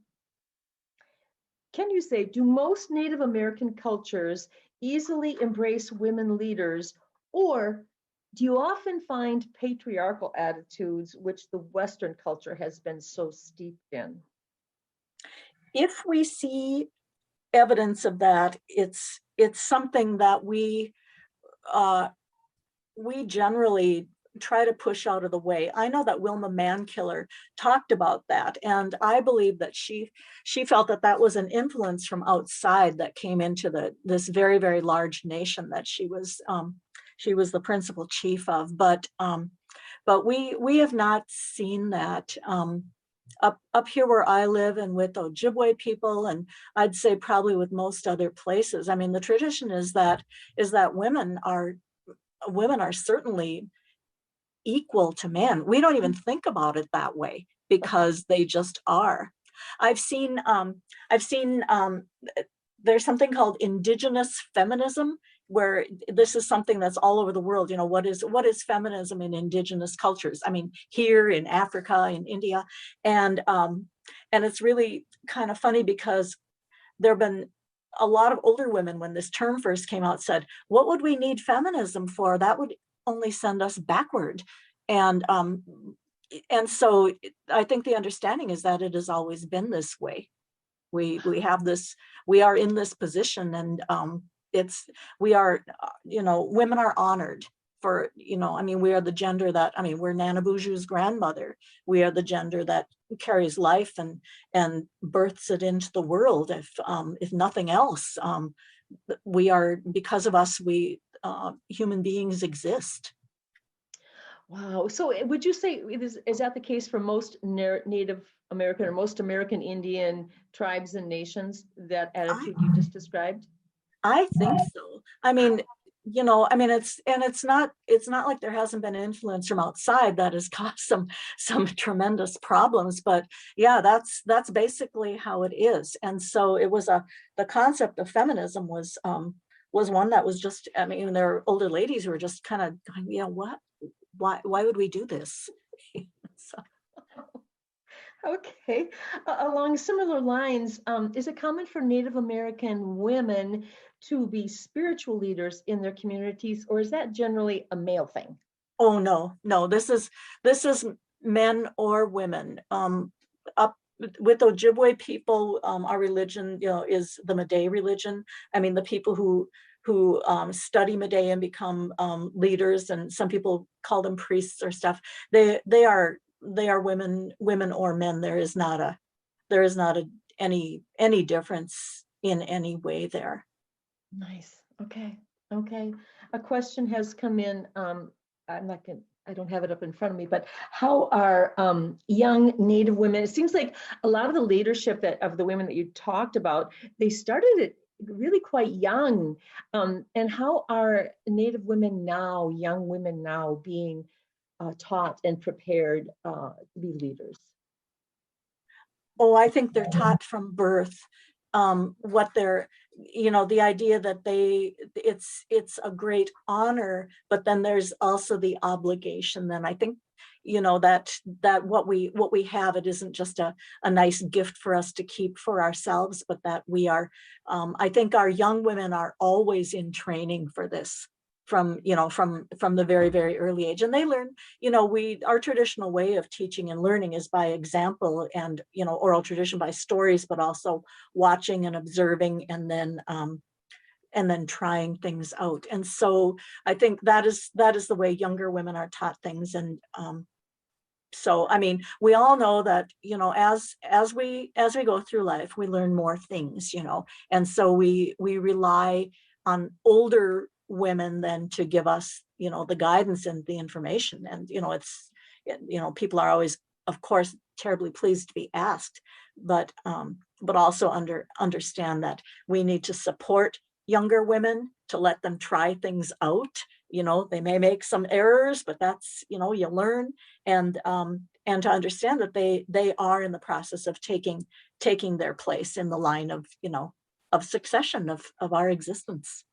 you say, do most Native American cultures easily embrace women leaders, or do you often find patriarchal attitudes which the Western culture has been so steeped in? If we see evidence of that, it's something that we generally try to push out of the way. I know that Wilma Mankiller talked about that, and I believe that she felt that that was an influence from outside that came into this very large nation that she was the principal chief of. But we have not seen that. Up here where I live, and with Ojibwe people, and I'd say probably with most other places, I mean, the tradition is that women are certainly equal to men. We don't even think about it that way because they just are. I've seen there's something called indigenous feminism, where this is something that's all over the world. What is feminism in indigenous cultures? I mean, here in Africa, in India, and it's really kind of funny because there have been a lot of older women, when this term first came out, said, what would we need feminism for? That would only send us backward. And so I think the understanding is that it has always been this way. We are in this position, and women are honored for, I mean, we are the gender that, I mean, we're Nana Boozhoo's grandmother. We are the gender that carries life and births it into the world. If nothing else, we are, because of us, human beings exist. Wow. So would you say, is that the case for most Native American or most American Indian tribes and nations, that attitude you just described? I think so. I mean, it's not like there hasn't been influence from outside that has caused some tremendous problems, but yeah, that's basically how it is. And so it was the concept of feminism was one that was just, I mean, there are older ladies who were just kind of going, why would we do this? So. Okay. Along similar lines, is it common for Native American women to be spiritual leaders in their communities, or is that generally a male thing? Oh, no, this is men or women. Up with Ojibwe people, our religion, is the Meday religion. I mean, the people who study Meday and become leaders, and some people call them priests or stuff. They are women or men. There is not any difference in any way there. Nice. Okay. A question has come in. I don't have it up in front of me, but how are young Native women? It seems like a lot of the leadership of the women that you talked about, they started it really quite young. And how are Native women now, young women now, being taught and prepared to be leaders? Oh, I think they're taught from birth what they're, the idea that it's a great honor, but then there's also the obligation. Then I think, that what we have, it isn't just a nice gift for us to keep for ourselves, but that we are, I think our young women are always in training for this from the very early age. And they learn, our traditional way of teaching and learning is by example, and, oral tradition by stories, but also watching and observing, and then trying things out. And so I think that is the way younger women are taught things. And so, I mean, we all know that, as we go through life, we learn more things, and so we rely on older women then to give us, the guidance and the information. And, people are always of course, terribly pleased to be asked, but also understand that we need to support younger women, to let them try things out. They may make some errors, but that's, you learn, and to understand that they are in the process of taking their place in the line of, of succession of our existence.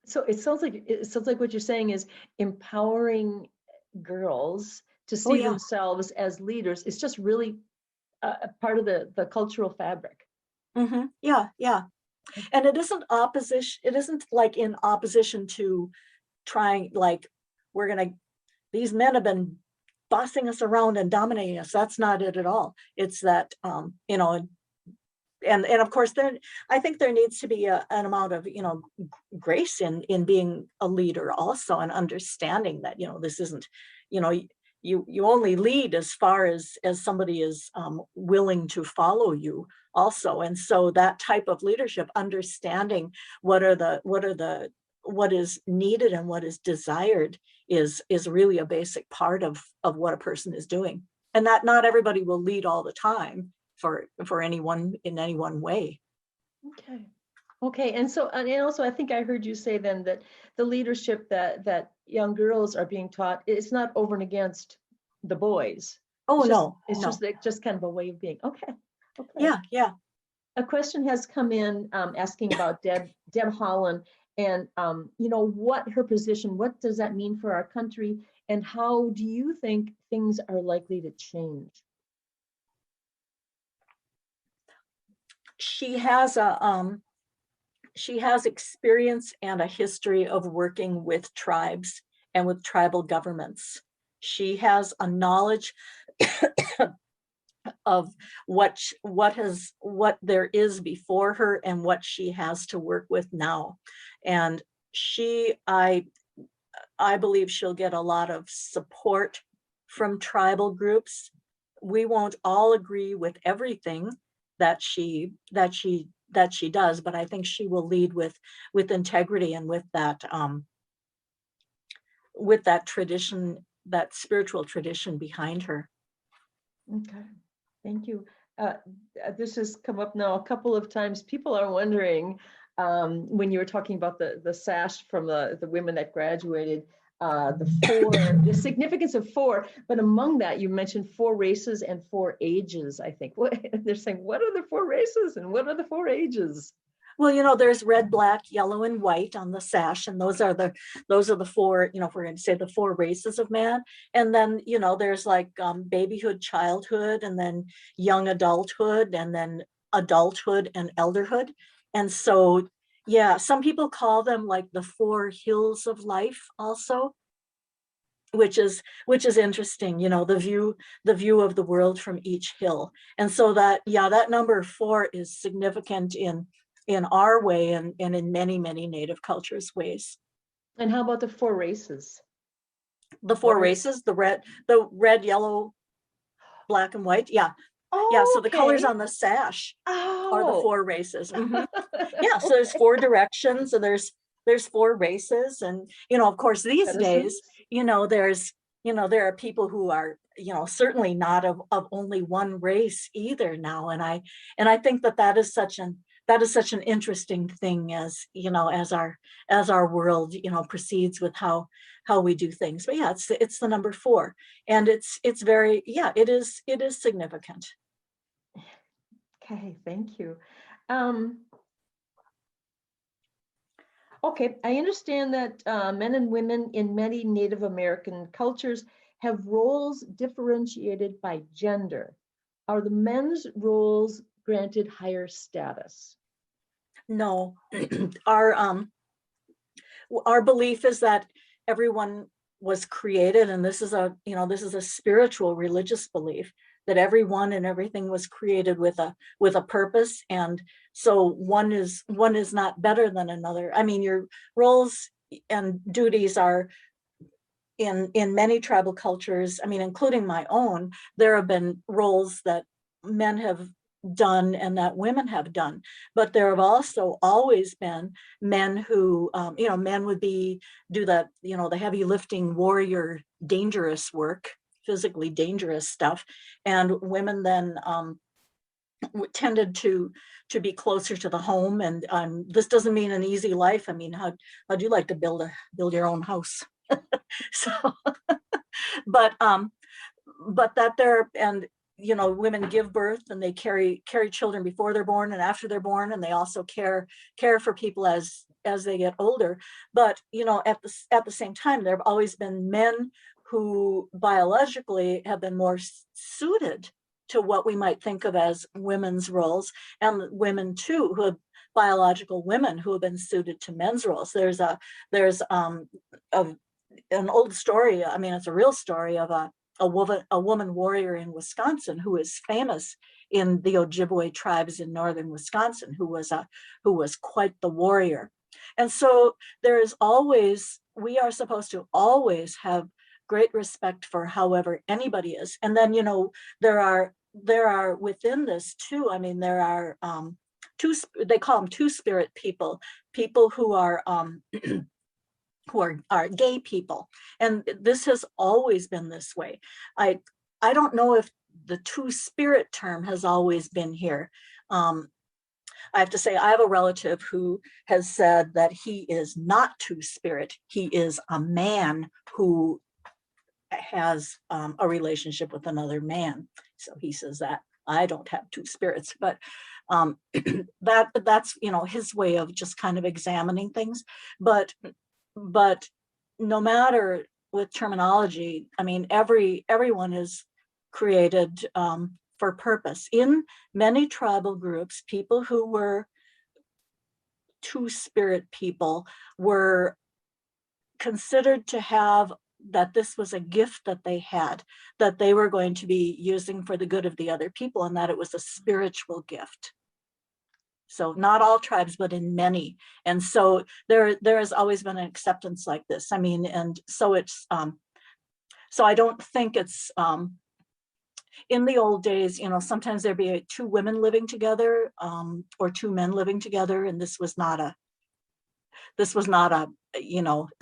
So it sounds like what you're saying is empowering girls to see yeah. themselves as leaders. It's just really a part of the cultural fabric. Yeah, yeah. And it isn't opposition. It isn't like in opposition to trying, like, these men have been bossing us around and dominating us. That's not it at all. It's that, and of course I think there needs to be an amount of, grace in being a leader also, and understanding that, this isn't, you only lead as far as somebody is willing to follow you also. And so that type of leadership, understanding what is needed and what is desired is really a basic part of what a person is doing. And that not everybody will lead all the time for anyone in any one way. Okay. And so, and also I think I heard you say then that the leadership that young girls are being taught, it's not over and against the boys. It's just kind of a way of being. Okay. Yeah. A question has come in asking about Deb Holland, and what her position, what does that mean for our country, and how do you think things are likely to change? She has experience and a history of working with tribes and with tribal governments. She has a knowledge of what there is before her and what she has to work with now. And I believe she'll get a lot of support from tribal groups. We won't all agree with everything that she does, but I think she will lead with integrity and with that tradition, that spiritual tradition behind her. Okay, thank you. This has come up now a couple of times. People are wondering, when you were talking about the sash from the women that graduated, the significance of 4, but among that you mentioned 4 races and 4 ages, I think. They're saying, what are the 4 races and what are the 4 ages? Well, there's red, black, yellow, and white on the sash, and those are the 4, if we're going to say the 4 races of man. And then, there's like babyhood, childhood, and then young adulthood, and then adulthood and elderhood. And so, yeah, some people call them like the 4 hills of life also, which is interesting, the view of the world from each hill. And so that number 4 is significant in our way and in many, many Native cultures' ways. And how about the 4 races? The 4 races, the red, yellow, black, and white. Yeah. Oh, yeah. So the okay. colors on the sash are the 4 races. Yeah. So there's 4 directions, and there's 4 races. And, of course, these days, there are people who are, certainly not of only one race either now. And I think that is such an interesting thing as our world, proceeds with how we do things. But yeah, it's the number 4, and it's very, it is significant. Okay, thank you. Okay, I understand that men and women in many Native American cultures have roles differentiated by gender. Are the men's roles granted higher status? No. Our belief is that everyone was created, and this is a spiritual religious belief, that everyone and everything was created with a purpose. And so one is not better than another. I mean, your roles and duties are in many tribal cultures, I mean, including my own, there have been roles that men have done and that women have done. But there have also always been men who, men would do the heavy lifting, warrior, dangerous work. physically dangerous stuff. And women then tended to be closer to the home. And this doesn't mean an easy life. I mean, how do you like to build your own house? So, but that there, and women give birth and they carry children before they're born and after they're born, and they also care for people as they get older. But at the same time, there have always been men who biologically have been more suited to what we might think of as women's roles, and women too who have biological women who have been suited to men's roles. There's an old story. I mean, it's a real story of a woman warrior in Wisconsin who is famous in the Ojibwe tribes in northern Wisconsin, who was quite the warrior. And so we are supposed to always have great respect for however anybody is. And then there are within this too. I mean, there are they call them two-spirit people who are who are gay people. And this has always been this way. I don't know if the two-spirit term has always been here. I have to say, I have a relative who has said that he is not two-spirit. He is a man who has a relationship with another man. So he says that I don't have two spirits, but that's his way of just kind of examining things. But no matter with terminology, I mean, everyone is created for purpose. In many tribal groups, people who were two-spirit people were considered to have that this was a gift that they had, that they were going to be using for the good of the other people, and that it was a spiritual gift. So not all tribes, but in many. And so there has always been an acceptance like this. I mean, and so it's, so I don't think it's, in the old days, sometimes there'd be two women living together, or two men living together. And this was not a,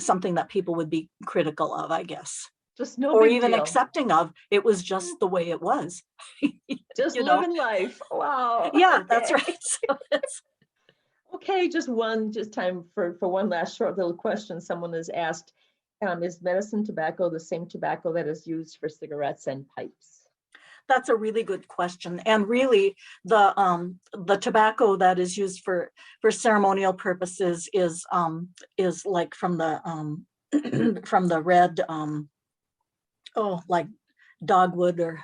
something that people would be critical of, I guess. Just no or big even deal. accepting of. It was just the way it was. Just living life. Wow. Yeah, Okay. that's right. So Okay, just time for one last short little question. Someone has asked, is medicine tobacco the same tobacco that is used for cigarettes and pipes? that's a really good question. And really, the tobacco that is used for ceremonial purposes is like from the from the red like dogwood, or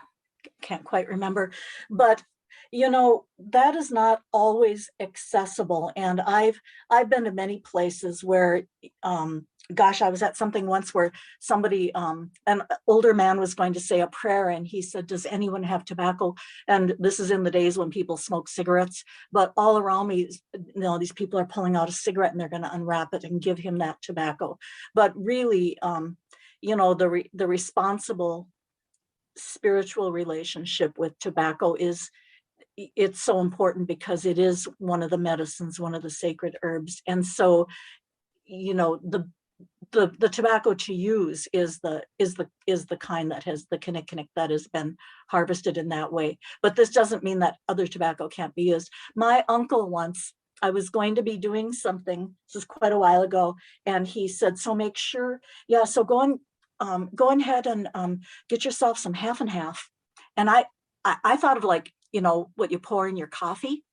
can't quite remember, but that is not always accessible. And I've been to many places where gosh, I was at something once where somebody, an older man was going to say a prayer, and he said, does anyone have tobacco? And this is in the days when people smoke cigarettes, but all around me, these people are pulling out a cigarette and they're going to unwrap it and give him that tobacco. But really, the responsible spiritual relationship with tobacco it's so important, because it is one of the medicines, one of the sacred herbs. And so, the tobacco to use is the kind that has the kinnikinnick, that has been harvested in that way. But this doesn't mean that other tobacco can't be used. My uncle once, I was going to be doing something, this is quite a while ago, and he said, so make sure, so go ahead and get yourself some half and half. And I thought of like, what you pour in your coffee,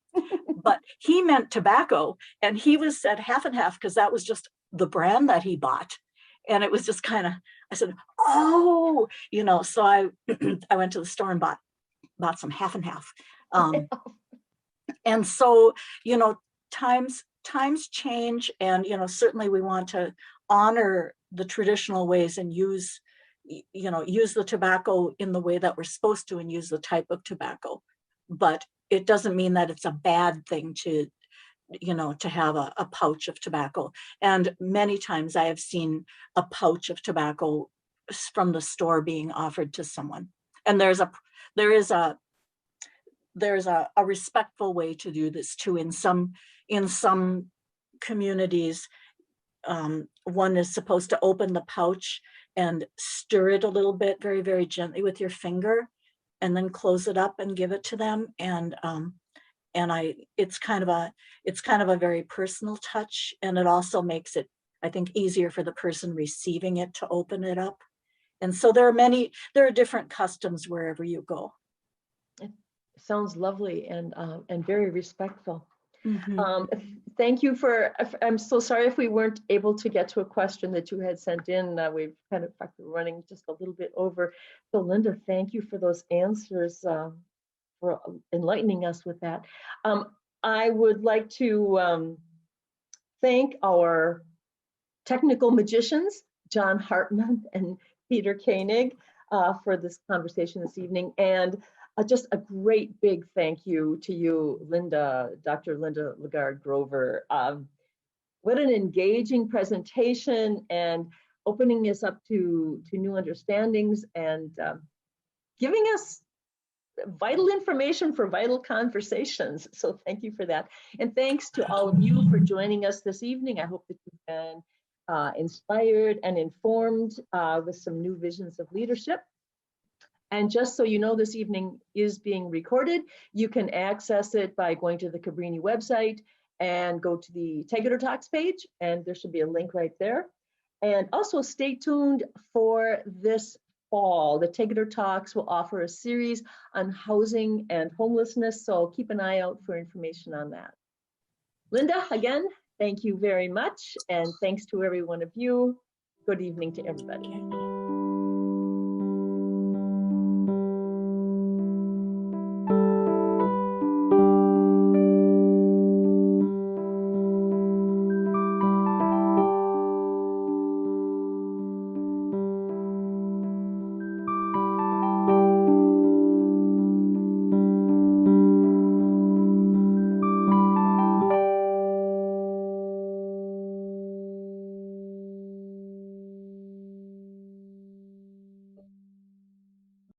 but he meant tobacco, and he said half and half because that was just the brand that he bought. And it was just kind of, I said, oh, so I I went to the store and bought some half and half. And so, times change, and certainly we want to honor the traditional ways and use the tobacco in the way that we're supposed to, and use the type of tobacco. But it doesn't mean that it's a bad thing to have a pouch of tobacco. And many times I have seen a pouch of tobacco from the store being offered to someone. And there is a respectful way to do this too. In some communities, one is supposed to open the pouch and stir it a little bit, very, very gently with your finger, and then close it up and give it to them. And it's kind of a very personal touch, and it also makes it, I think, easier for the person receiving it to open it up. And so there are different customs wherever you go. It sounds lovely and very respectful. Mhm. Thank you I'm so sorry if we weren't able to get to a question that you had sent in. We've kind of running just a little bit over. So Linda, thank you for those answers, for enlightening us with that. I would like to thank our technical magicians, John Hartman and Peter Koenig, for this conversation this evening. And just a great big thank you to you, Linda, Dr. Linda LeGarde Grover. What an engaging presentation, and opening us up to new understandings, and giving us vital information for vital conversations. So thank you for that. And thanks to all of you for joining us this evening. I hope that you've been inspired and informed with some new visions of leadership. And just so you know, this evening is being recorded. You can access it by going to the Cabrini website and go to the Tegeder Talks page, and there should be a link right there. And also stay tuned for this fall. The Tegeder Talks will offer a series on housing and homelessness, so keep an eye out for information on that. Linda, again, thank you very much, and thanks to every one of you. Good evening to everybody.